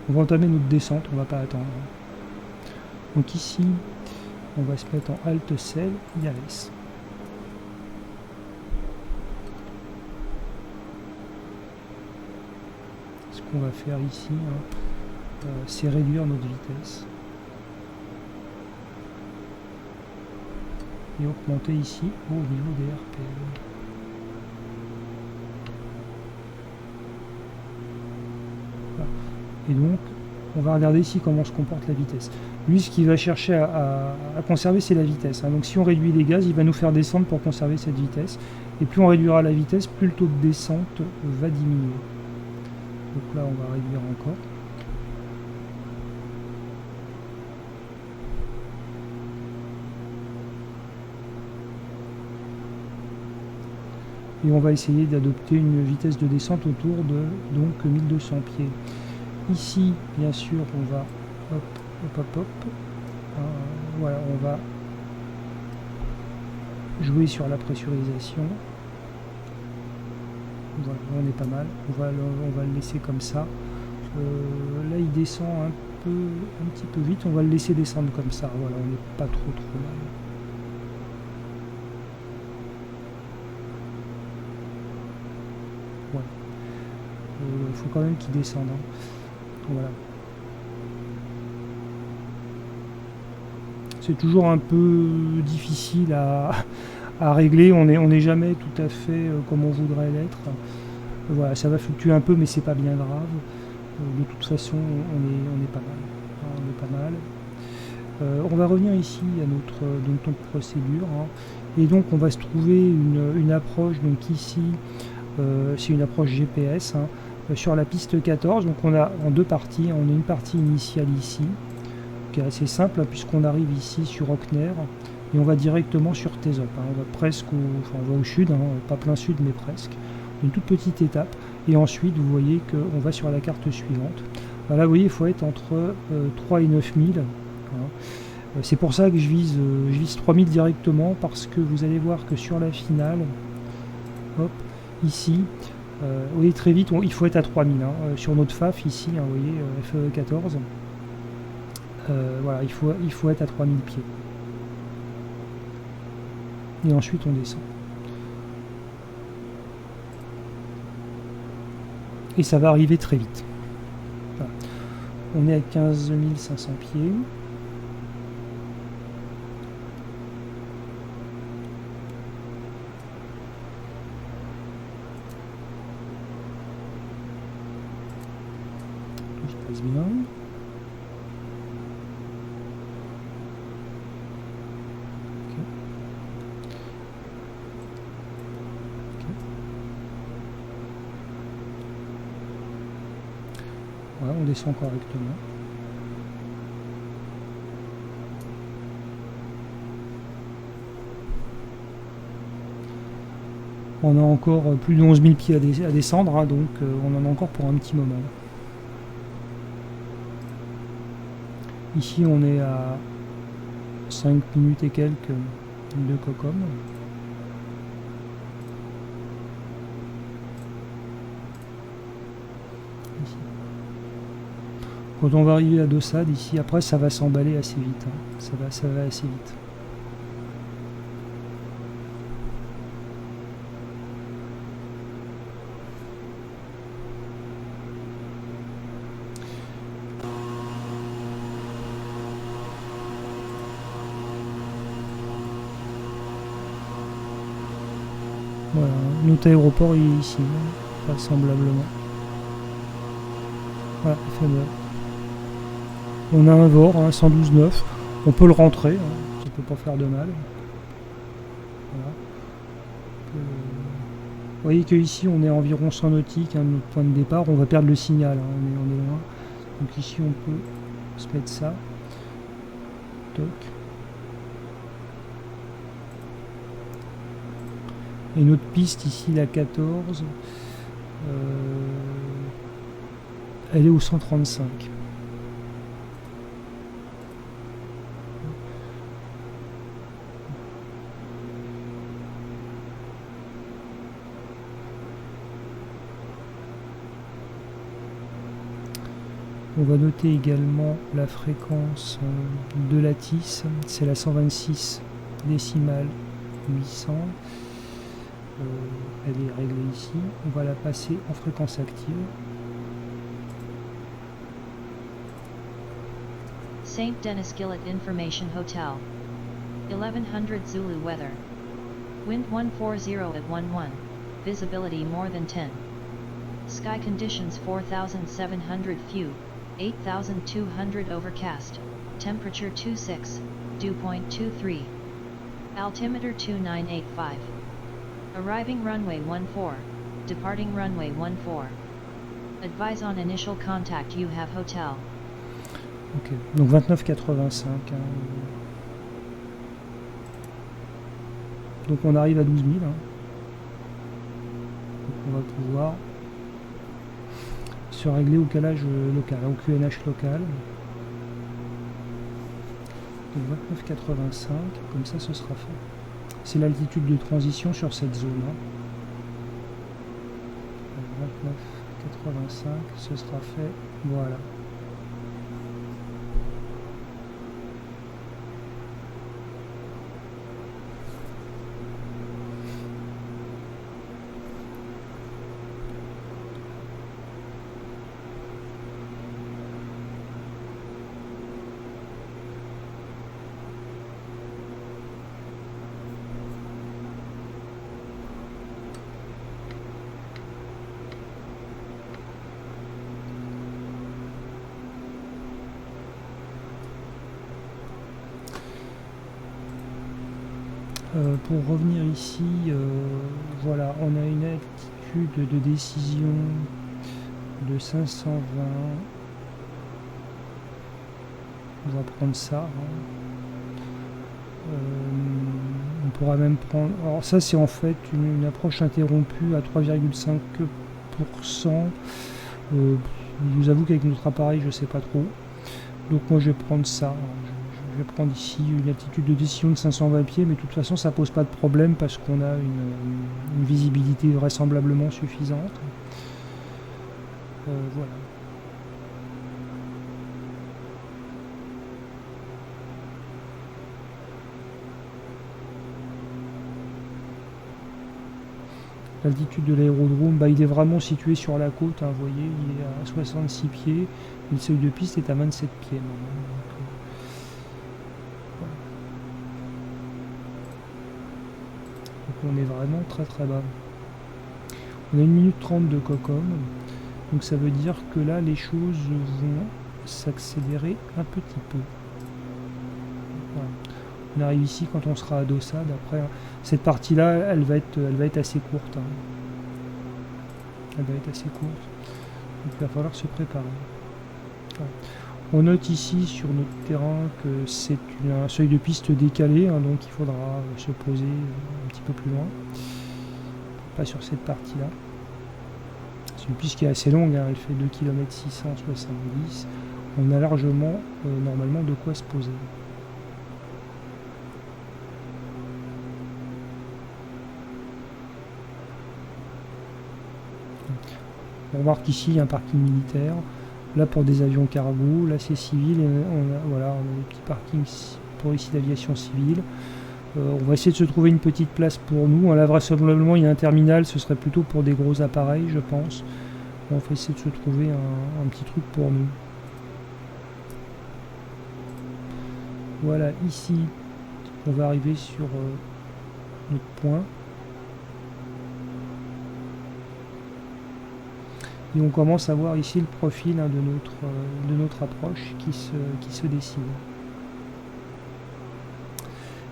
On va entamer notre descente, on ne va pas attendre. Donc ici, on va se mettre en Alt-Cel, IAS. Ce qu'on va faire ici, c'est réduire notre vitesse. Et augmenter ici au niveau des RPM. Voilà. Et donc, on va regarder ici comment se comporte la vitesse. Lui, ce qu'il va chercher à conserver, c'est la vitesse. Donc si on réduit les gaz, il va nous faire descendre pour conserver cette vitesse. Et plus on réduira la vitesse, plus le taux de descente va diminuer. Donc là, on va réduire encore. Et on va essayer d'adopter une vitesse de descente autour de donc 1200 pieds. Ici, bien sûr, on va voilà, on va jouer sur la pressurisation. Voilà, on est pas mal. On va le laisser comme ça. Là, il descend un petit peu vite. On va le laisser descendre comme ça. Voilà, on n'est pas trop mal. Voilà. Il faut quand même qu'il descende. Voilà. C'est toujours un peu difficile à régler. On n'est jamais tout à fait comme on voudrait l'être. Voilà, ça va fluctuer un peu, mais c'est pas bien grave. De toute façon, on est pas mal. On est pas mal. On va revenir ici à notre procédure. Et donc, on va se trouver une approche. Donc ici, c'est une approche GPS. Sur la piste 14, donc on a en deux parties, on a une partie initiale ici, qui est assez simple puisqu'on arrive ici sur Okner et on va directement sur Tezop. On va presque on va au sud, pas plein sud mais presque, une toute petite étape et ensuite vous voyez qu'on va sur la carte suivante. Là vous voyez il faut être entre 3 et 9000. C'est pour ça que je vise 3000 directement parce que vous allez voir que sur la finale, hop, ici, vous voyez très vite, il faut être à 3000 sur notre FAF ici, vous voyez FE14 voilà, il faut être à 3000 pieds et ensuite on descend et ça va arriver très vite. Voilà. On est à 15 500 pieds. Bien. Okay. Voilà, on descend correctement. On a encore plus de 11 000 pieds à descendre, donc on en a encore pour un petit moment. Ici on est à 5 minutes et quelques de Cocom. Ici. Quand on va arriver à Dossad, ici, après ça va s'emballer assez vite. Hein. Ça va assez vite. Voilà, notre aéroport il est ici, vraisemblablement. Voilà, FME. On a un VOR, hein, 112,9. On peut le rentrer, hein, ça peut pas faire de mal. Voilà. Vous voyez qu'ici on est à environ 100 nautiques, hein, notre point de départ. On va perdre le signal, hein, on est loin. Donc ici on peut se mettre ça. Toc. Et notre piste ici, la 14, elle est au 135. On va noter également la fréquence de la TIS, c'est la 126 décimale 800. Elle est réglée ici, on va la passer en fréquence active. St. Denis Gillett Information Hotel. 1100 Zulu weather. Wind 140 at 11. Visibility more than 10. Sky conditions 4700 few. 8200 overcast. Temperature 26. Dew point 23. Altimeter 2985. Arriving runway 14. Departing runway 14. Advise on initial contact you have hotel. Ok, donc 29,85. Hein. Donc on arrive à 12 000. Hein. Donc on va pouvoir se régler au calage local, au QNH local. Donc 29,85, comme ça ce sera fait. C'est l'altitude de transition sur cette zone. Hein. 29,85, ce sera fait. Voilà. Pour revenir ici, voilà, on a une altitude de décision de 520. On va prendre ça. Hein. On pourra même prendre... Alors ça c'est en fait une approche interrompue à 3,5%. Je vous avoue qu'avec notre appareil je sais pas trop. Donc moi je vais prendre ça. Je vais prendre ici une altitude de décision de 520 pieds, mais de toute façon ça pose pas de problème parce qu'on a une visibilité vraisemblablement suffisante. Voilà. L'altitude de l'aérodrome, bah, il est vraiment situé sur la côte, hein, vous voyez, il est à 66 pieds, et le seuil de piste est à 27 pieds. On est vraiment très très bas. On a 1 minute 30 de Cocom, donc ça veut dire que là les choses vont s'accélérer un petit peu. Voilà. On arrive ici quand on sera à Dossad. Après cette partie là elle va être assez courte. Hein. Elle va être assez courte. Donc il va falloir se préparer. Voilà. On note ici sur notre terrain que c'est un seuil de piste décalé, hein, donc il faudra se poser un petit peu plus loin. Pas sur cette partie-là. C'est une piste qui est assez longue, hein, elle fait 2 km 670. On a largement, normalement, de quoi se poser. On remarque qu'ici il y a un parking militaire. Là pour des avions cargo, là c'est civil. Et voilà, on a des petits parkings pour ici d'aviation civile. On va essayer de se trouver une petite place pour nous. Là vraisemblablement il y a un terminal, ce serait plutôt pour des gros appareils je pense. On va essayer de se trouver un petit truc pour nous. Voilà, ici on va arriver sur notre point. Et on commence à voir ici le profil de notre approche qui se dessine.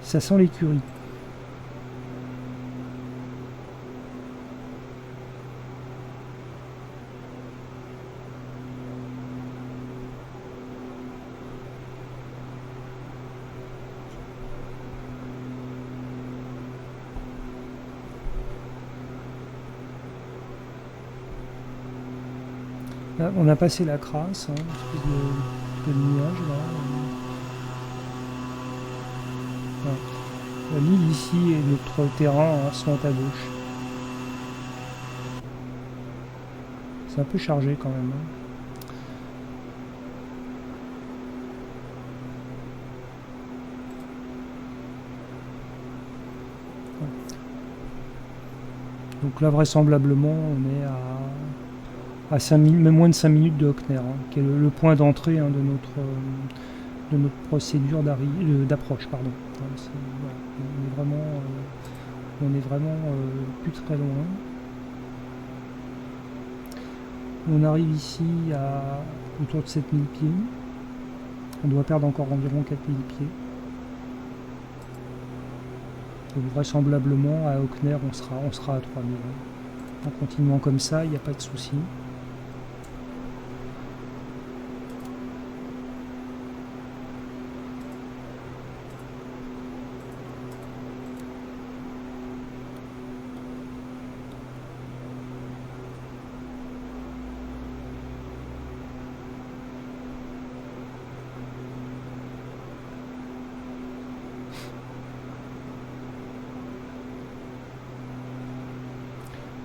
Ça sent l'écurie. Là, on a passé la crasse, hein, une espèce de nuage là. Voilà. L'île ici et notre terrain hein, sont à gauche. C'est un peu chargé quand même. Hein. Donc là vraisemblablement on est à 5 minutes, même moins de 5 minutes de Hockner, hein, qui est le point d'entrée hein, de notre procédure d'approche. Pardon. Voilà, on est vraiment plus très loin. On arrive ici à autour de 7000 pieds. On doit perdre encore environ 4000 pieds. Donc vraisemblablement à Hockner on sera à 3000. En continuant comme ça, il n'y a pas de souci.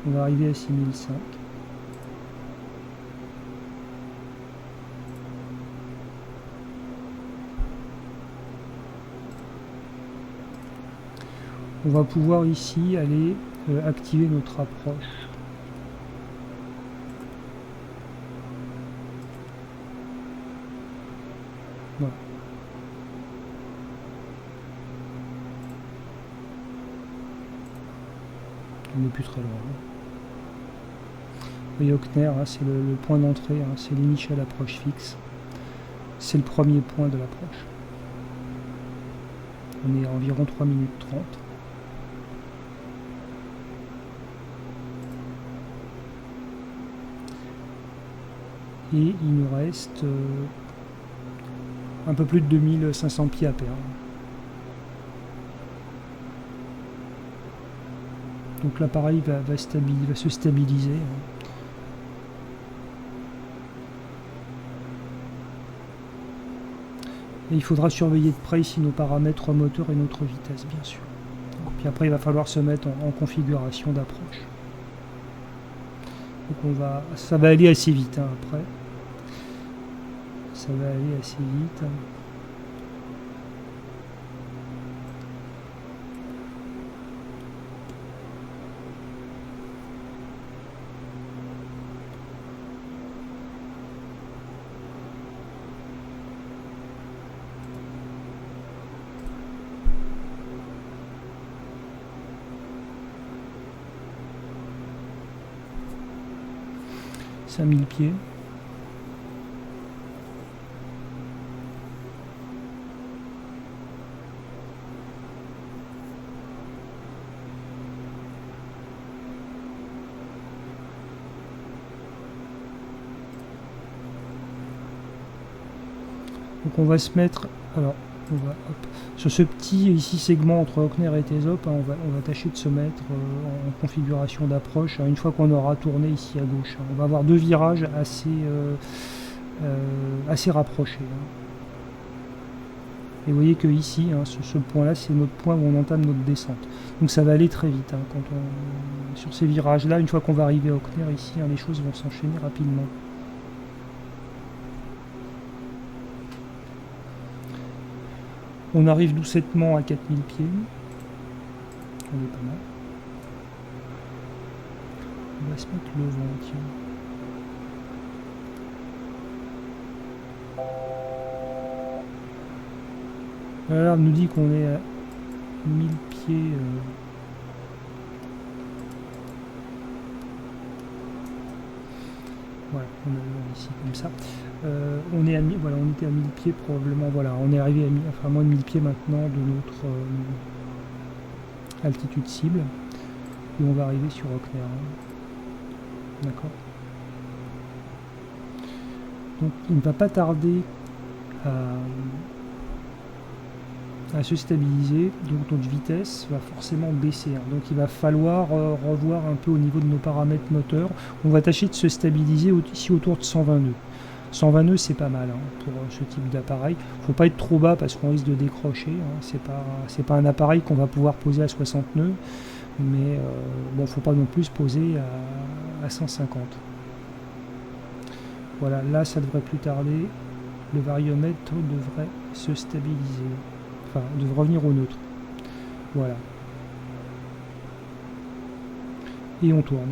On va arriver à 6005. On va pouvoir ici aller activer notre approche. Voilà. On n'est plus très loin. Et Hockner, hein, c'est le point d'entrée, hein, c'est l'initial approche fixe. C'est le premier point de l'approche. On est à environ 3 minutes 30. Et il nous reste un peu plus de 2500 pieds à perdre. Donc l'appareil va se stabiliser. Et il faudra surveiller de près ici nos paramètres moteur et notre vitesse, bien sûr. Puis après, il va falloir se mettre en configuration d'approche. Donc ça va aller assez vite hein, après. Ça va aller assez vite. « 5000 pieds. Donc on va se mettre, alors on va, sur ce petit ici segment entre Hockner et Tezop, hein, on va tâcher de se mettre en configuration d'approche une fois qu'on aura tourné ici à gauche. Hein. On va avoir deux virages assez rapprochés. Hein. Et vous voyez que ici, hein, ce point-là, c'est notre point où on entame notre descente. Donc ça va aller très vite, hein, sur ces virages-là. Une fois qu'on va arriver à Auckner, ici, hein, les choses vont s'enchaîner rapidement. On arrive doucettement à 4000 pieds. On est pas mal. On va se mettre le vent, tiens. Voilà, on nous dit qu'on est à 1000 pieds. Voilà, on a ici comme ça. On est à, voilà, on était à 1000 pieds probablement. Voilà, on est arrivé à moins de 1000 pieds maintenant de notre altitude cible. Et on va arriver sur Auckner. D'accord. Donc il ne va pas tarder à se stabiliser, donc notre vitesse va forcément baisser, hein. Donc il va falloir revoir un peu au niveau de nos paramètres moteurs. On va tâcher de se stabiliser ici autour de 120 nœuds. 120 nœuds c'est pas mal, hein, pour ce type d'appareil. Il ne faut pas être trop bas parce qu'on risque de décrocher, hein. C'est pas un appareil qu'on va pouvoir poser à 60 nœuds, mais bon, faut pas non plus se poser à 150. Voilà, là ça devrait plus tarder, le variomètre devrait se stabiliser. Enfin, de revenir au neutre. Voilà. Et on tourne.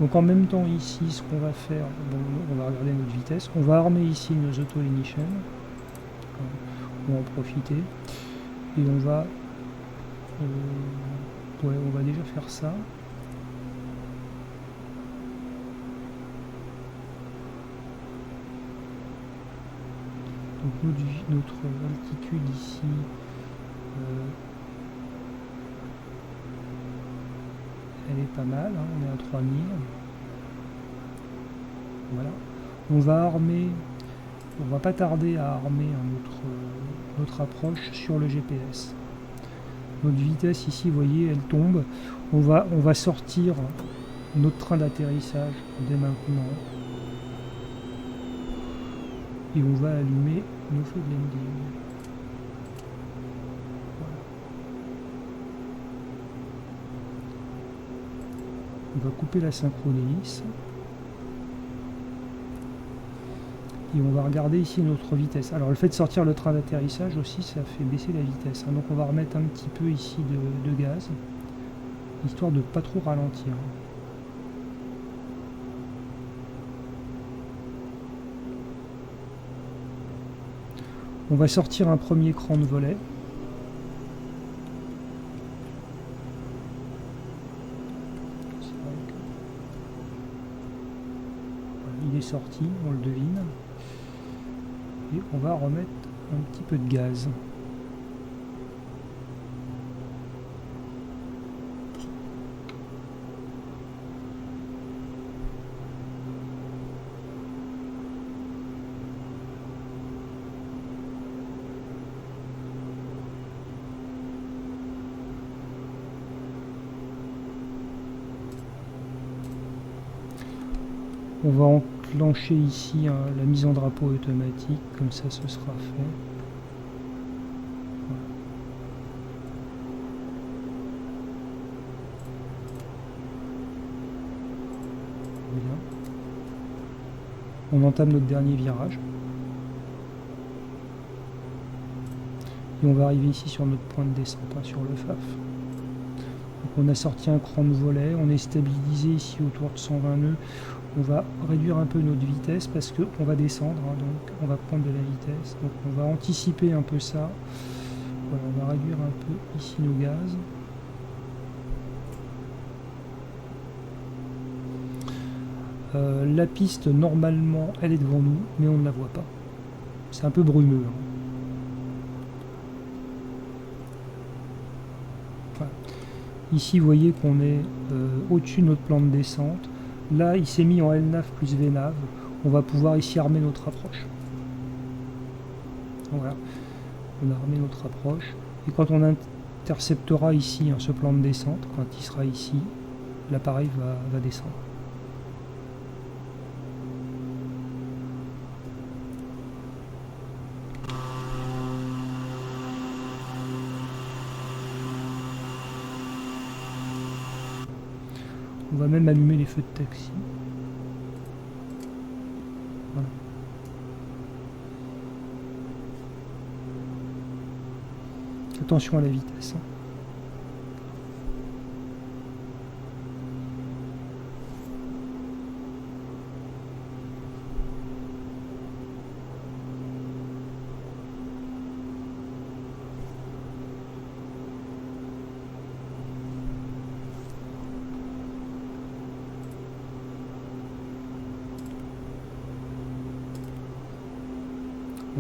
Donc en même temps ici, ce qu'on va faire, bon, on va regarder notre vitesse. On va armer ici nos auto-ignition. On va en profiter. Et on va... ouais, on va déjà faire ça. Donc notre altitude ici, elle est pas mal, hein, on est à 3000. Voilà. On va armer, on va pas tarder à armer notre approche sur le GPS. Notre vitesse ici, vous voyez, elle tombe. On va sortir notre train d'atterrissage dès maintenant. Et on va allumer nos feux de landing. Voilà. On va couper la synchro d'hélice. Et on va regarder ici notre vitesse. Alors le fait de sortir le train d'atterrissage aussi, ça fait baisser la vitesse, hein. Donc on va remettre un petit peu ici de gaz, histoire de ne pas trop ralentir. On va sortir un premier cran de volet. Il est sorti, on le devine. Et on va remettre un petit peu de gaz. On va enclencher ici la mise en drapeau automatique, comme ça ce sera fait. Voilà. Bien. On entame notre dernier virage. Et on va arriver ici sur notre point de descente, hein, sur le FAF. Donc on a sorti un cran de volet, on est stabilisé ici autour de 120 nœuds. On va réduire un peu notre vitesse parce qu'on va descendre, hein, donc on va prendre de la vitesse. Donc on va anticiper un peu ça. Voilà, on va réduire un peu ici nos gaz. La piste, normalement, elle est devant nous, mais on ne la voit pas. C'est un peu brumeux, hein. Voilà. Ici, vous voyez qu'on est au-dessus de notre plan de descente. Là, il s'est mis en LNAV plus VNAV. On va pouvoir ici armer notre approche. Voilà. On a armé notre approche. Et quand on interceptera ici, hein, ce plan de descente, quand il sera ici, l'appareil va descendre. On va même allumer les feux de taxi. Voilà. Attention à la vitesse. Hein.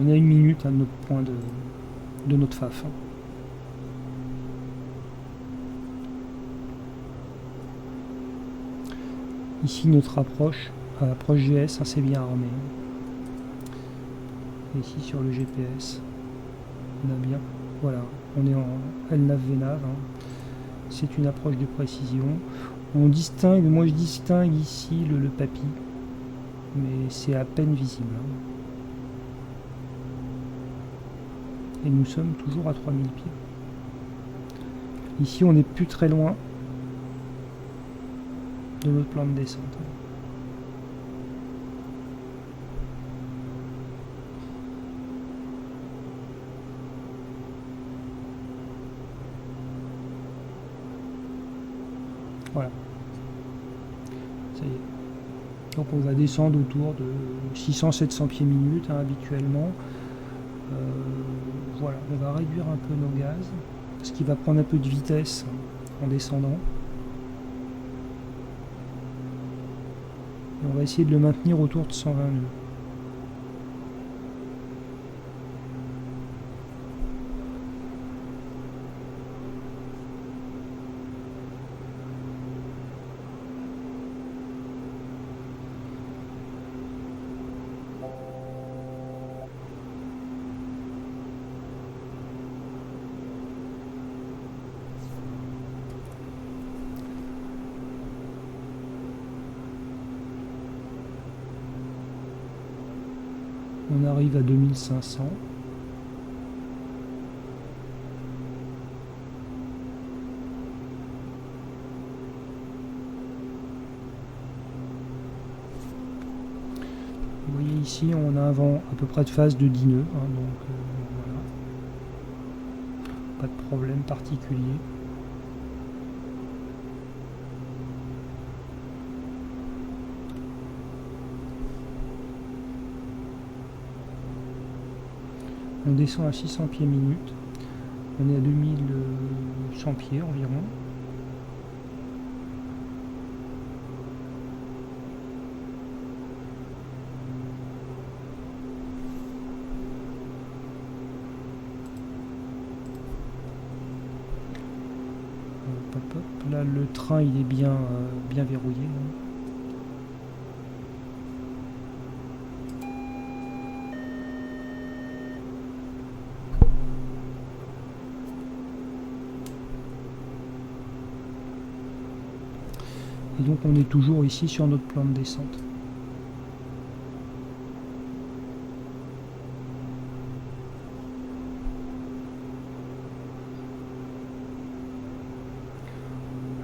On a 1 minute à notre point de notre FAF. Hein. Ici notre approche GS, hein, c'est bien armé. Et ici sur le GPS, on a bien, voilà, on est en LNAV-VNAV, hein. C'est une approche de précision. On distingue, moi je distingue ici le papy, mais c'est à peine visible. Hein. Et nous sommes toujours à 3000 pieds. Ici on n'est plus très loin de notre plan de descente. Voilà. Ça y est. Donc on va descendre autour de 600-700 pieds minutes, hein, habituellement. Voilà, on va réduire un peu nos gaz, ce qui va prendre un peu de vitesse en descendant. Et on va essayer de le maintenir autour de 120 nœuds. On arrive à 2500. Vous voyez ici, on a un vent à peu près de phase de 10 nœuds, hein, donc voilà. Pas de problème particulier. On descend à 600 pieds minute. On est à 2100 pieds environ. Hop, hop, hop. Là, le train il est bien verrouillé. Hein. Et donc on est toujours ici sur notre plan de descente.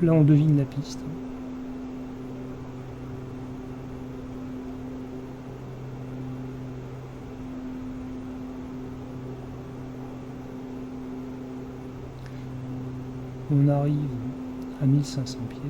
Là on devine la piste. On arrive à 1500 pieds.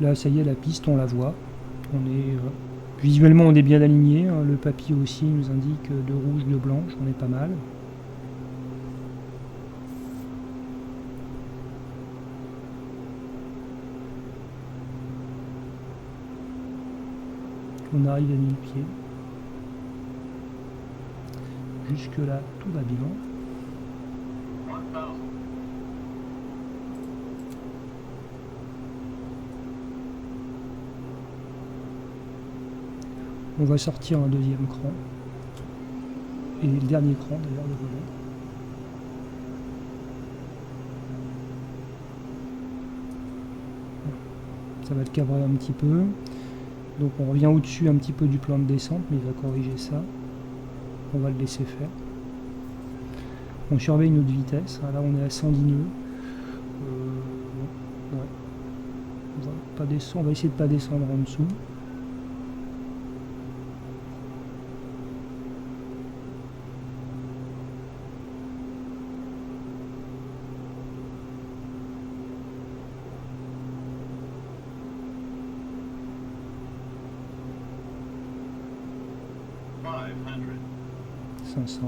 Là, ça y est, la piste, on la voit. On est visuellement, on est bien aligné. Hein. Le papy aussi nous indique de rouge, de blanche. On est pas mal. On arrive à 1000 pieds. Jusque là, tout va bien. On va sortir un deuxième cran. Et le dernier cran d'ailleurs de volet. Ça va le cabrer un petit peu. Donc on revient au-dessus un petit peu du plan de descente, mais il va corriger ça. On va le laisser faire. On surveille notre vitesse. Là on est à 110 nœuds. Ouais. On va essayer de ne pas descendre en dessous. « 500. »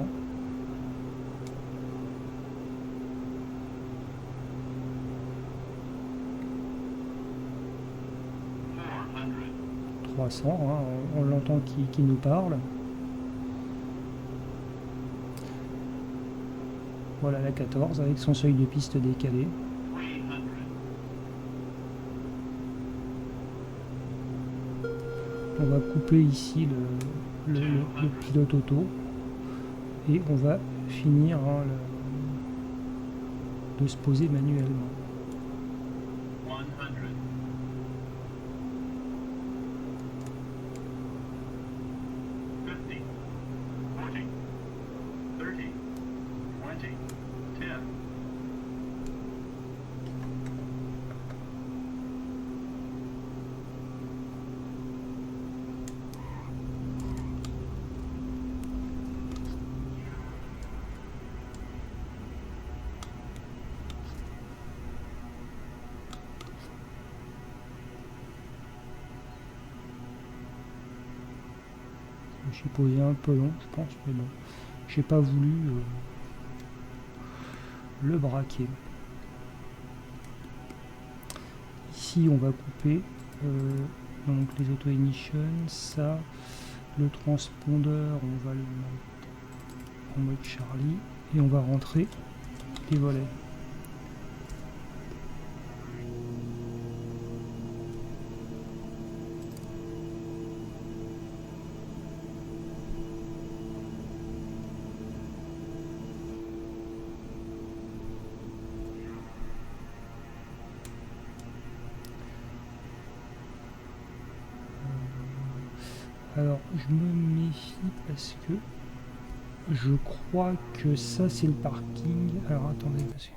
300, hein, on l'entend qui nous parle. Voilà la 14 avec son seuil de piste décalé. On va couper ici le pilote auto et on va finir de se poser manuellement. 10. Je suis posé un peu long, je pense, mais bon, j'ai pas voulu le braquer. Ici, on va couper donc les auto-ignition, ça, le transpondeur, on va le mettre en mode Charlie et on va rentrer les volets. Alors, je me méfie parce que je crois que ça, c'est le parking. Alors, attendez, parce que...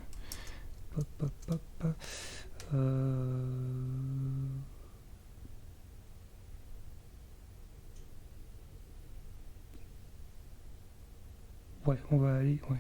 Hop, hop, hop, hop. Ouais, on va aller... Ouais.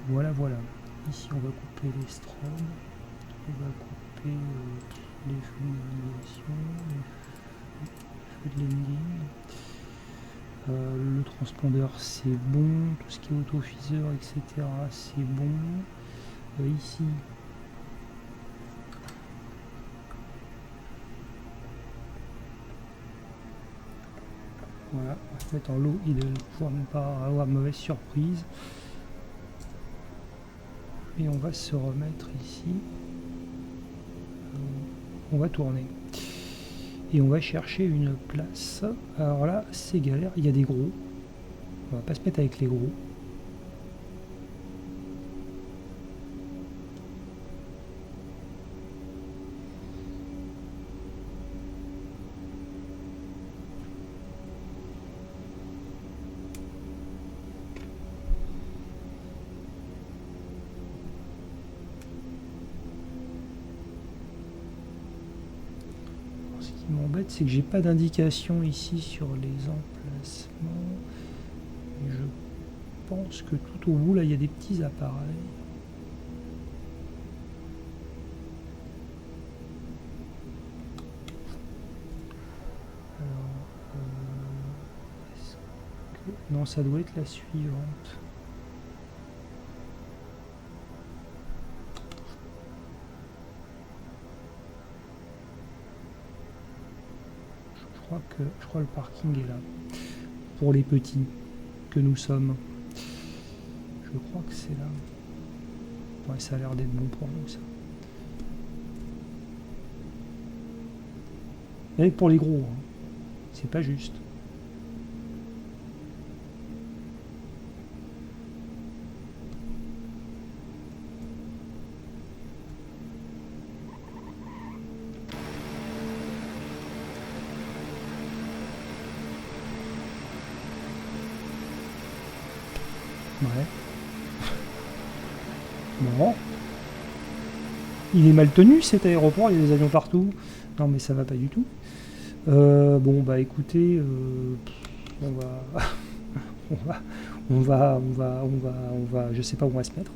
Voilà, voilà. Ici, on va couper les strobes, on va couper les feux de navigation, les feux de landing. Le transpondeur, c'est bon. Tout ce qui est autofiseur, etc., c'est bon. Ici, voilà, on va se mettre en low idle pour ne pas avoir de mauvaise surprise. Et on va se remettre ici. On va tourner. Et on va chercher une place. Alors là, c'est galère, il y a des gros. On va pas se mettre avec les gros. M'embête, c'est que j'ai pas d'indication ici sur les emplacements. Et je pense que tout au bout là il y a des petits appareils. Alors, est-ce Non, ça doit être la suivante. Je crois que le parking est là. Pour les petits que nous sommes. Je crois que c'est là. Ouais, ça a l'air d'être bon pour nous, ça. Et pour les gros, hein. C'est pas juste. Ouais. Bon. Il est mal tenu cet aéroport, il y a des avions partout. Non mais ça va pas du tout. Bon bah écoutez, on va, on va, je sais pas où on va se mettre.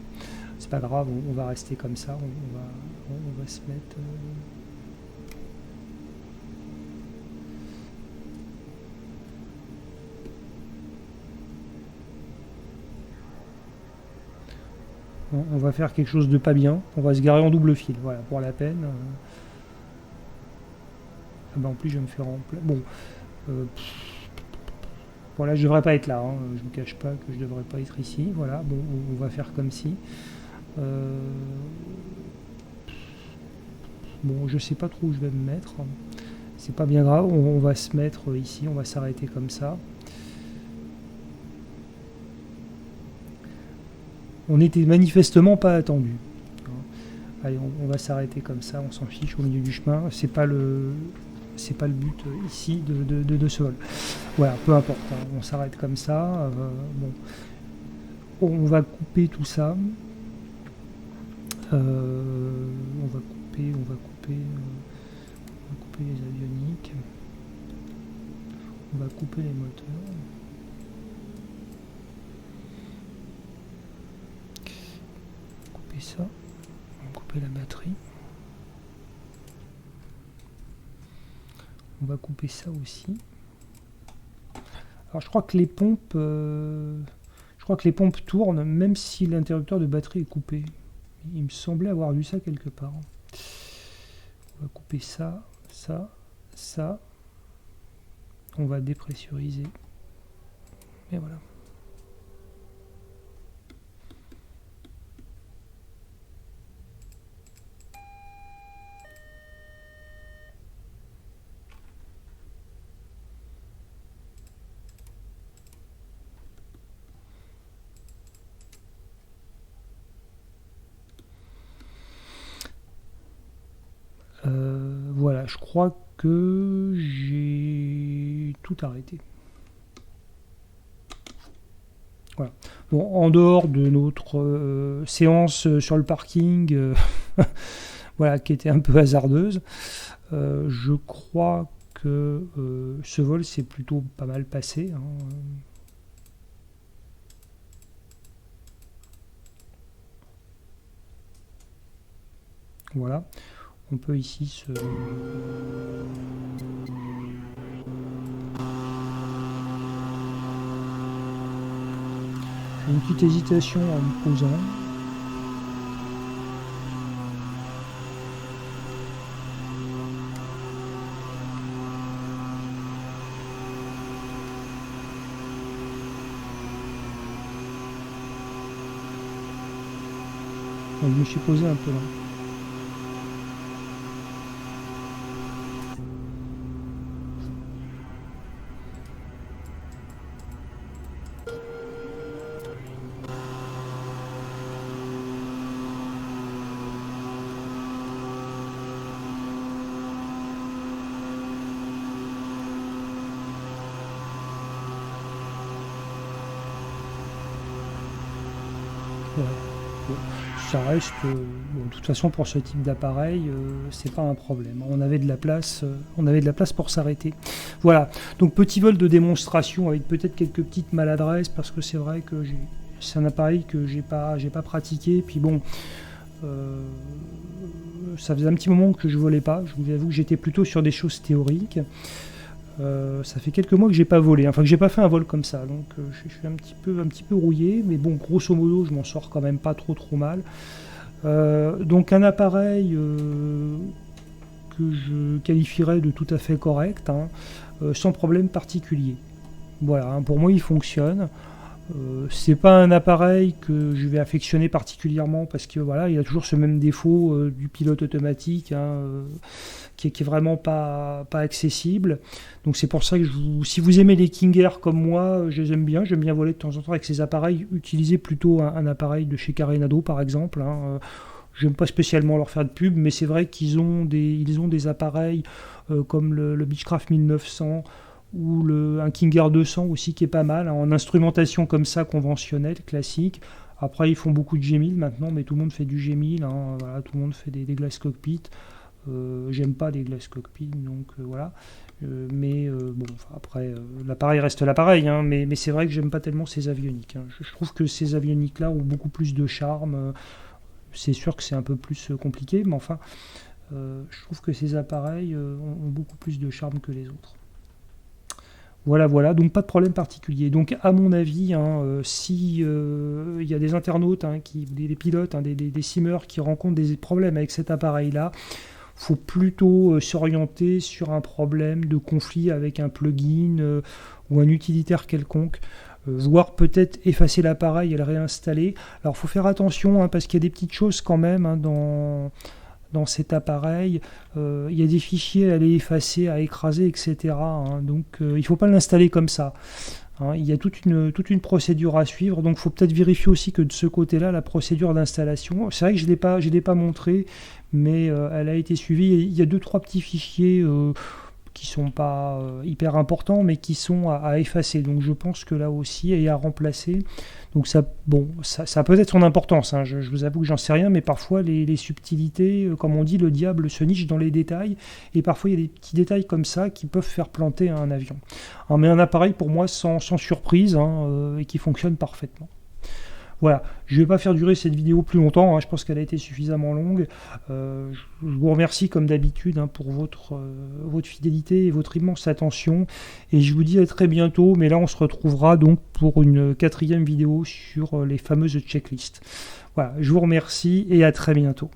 C'est pas grave, on va rester comme ça. On va se mettre. On va faire quelque chose de pas bien. On va se garer en double fil. Voilà, pour la peine. Ah bah en plus, je vais me faire remplir. Bon. Voilà, je devrais pas être là. Hein. Je vous cache pas que je devrais pas être ici. Voilà, bon, on va faire comme si. Bon, je sais pas trop où je vais me mettre. C'est pas bien grave. On va se mettre ici. On va s'arrêter comme ça. On n'était manifestement pas attendu. Allez, on va s'arrêter comme ça, on s'en fiche au milieu du chemin. C'est pas le but ici de ce vol. Voilà, peu importe. Hein, on s'arrête comme ça. Bon, on va couper tout ça. On va couper les avioniques. On va couper les moteurs. Ça, on va couper la batterie, on va couper ça aussi. Alors je crois que les pompes tournent même si l'interrupteur de batterie est coupé. Il me semblait avoir vu ça quelque part. On va couper ça, ça, on va dépressuriser et voilà. Voilà, je crois que j'ai tout arrêté. Voilà. Bon, en dehors de notre séance sur le parking, voilà, qui était un peu hasardeuse, je crois que ce vol s'est plutôt pas mal passé. Hein. Voilà. On peut ici se... J'ai une petite hésitation en me posant. Donc, je me suis posé un peu là. Ouais. Bon, ça reste, bon, de toute façon pour ce type d'appareil, c'est pas un problème. On avait de la place pour s'arrêter. Voilà. Donc petit vol de démonstration avec peut-être quelques petites maladresses parce que c'est vrai que c'est un appareil que j'ai pas pratiqué. Puis bon, ça faisait un petit moment que je volais pas. Je vous avoue que j'étais plutôt sur des choses théoriques. Ça fait quelques mois que j'ai pas volé, enfin que j'ai pas fait un vol comme ça, donc je suis un petit peu rouillé, mais bon, grosso modo, je m'en sors quand même pas trop mal. Donc un appareil que je qualifierais de tout à fait correct, hein, sans problème particulier. Voilà, hein, pour moi il fonctionne. C'est pas un appareil que je vais affectionner particulièrement parce que voilà, il a toujours ce même défaut du pilote automatique, hein, qui est vraiment pas accessible. Donc c'est pour ça que si vous aimez les King Air comme moi, je les aime bien. J'aime bien voler de temps en temps avec ces appareils. Utilisez plutôt un appareil de chez Carenado par exemple. Hein. J'aime pas spécialement leur faire de pub, mais c'est vrai qu'ils ont des appareils comme le Beechcraft 1900 ou un King Air 200 aussi qui est pas mal, hein, en instrumentation comme ça conventionnelle, classique. Après ils font beaucoup de G1000 maintenant, mais tout le monde fait du G1000, hein, voilà, tout le monde fait des glass cockpit. J'aime pas les glass cockpit, donc voilà. Mais bon, après, l'appareil reste l'appareil, hein, mais c'est vrai que j'aime pas tellement ces avioniques. Hein. Je trouve que ces avioniques-là ont beaucoup plus de charme. C'est sûr que c'est un peu plus compliqué, mais enfin, je trouve que ces appareils ont beaucoup plus de charme que les autres. Voilà, donc pas de problème particulier. Donc à mon avis, hein, si il y a des internautes, hein, des pilotes, hein, des simmers qui rencontrent des problèmes avec cet appareil-là, faut plutôt s'orienter sur un problème de conflit avec un plugin ou un utilitaire quelconque. Voire peut-être effacer l'appareil et le réinstaller. Alors il faut faire attention, hein, parce qu'il y a des petites choses quand même, hein, dans cet appareil. Il y a des fichiers à aller effacer, à écraser, etc. Hein, donc il ne faut pas l'installer comme ça. Hein, il y a toute une procédure à suivre, donc il faut peut-être vérifier aussi que de ce côté-là, la procédure d'installation, c'est vrai que je ne l'ai pas montré, mais elle a été suivie. Il y a 2-3 petits fichiers qui sont pas hyper importants, mais qui sont à effacer. Donc je pense que là aussi, et à remplacer. Donc ça a peut-être son importance, hein. Je vous avoue que j'en sais rien, mais parfois les subtilités, comme on dit, le diable se niche dans les détails, et parfois il y a des petits détails comme ça qui peuvent faire planter un avion. Alors, mais un appareil pour moi sans surprise, hein, et qui fonctionne parfaitement. Voilà, je ne vais pas faire durer cette vidéo plus longtemps, hein, je pense qu'elle a été suffisamment longue. Je vous remercie comme d'habitude, hein, pour votre fidélité et votre immense attention. Et je vous dis à très bientôt, mais là on se retrouvera donc pour une 4e vidéo sur les fameuses checklists. Voilà, je vous remercie et à très bientôt.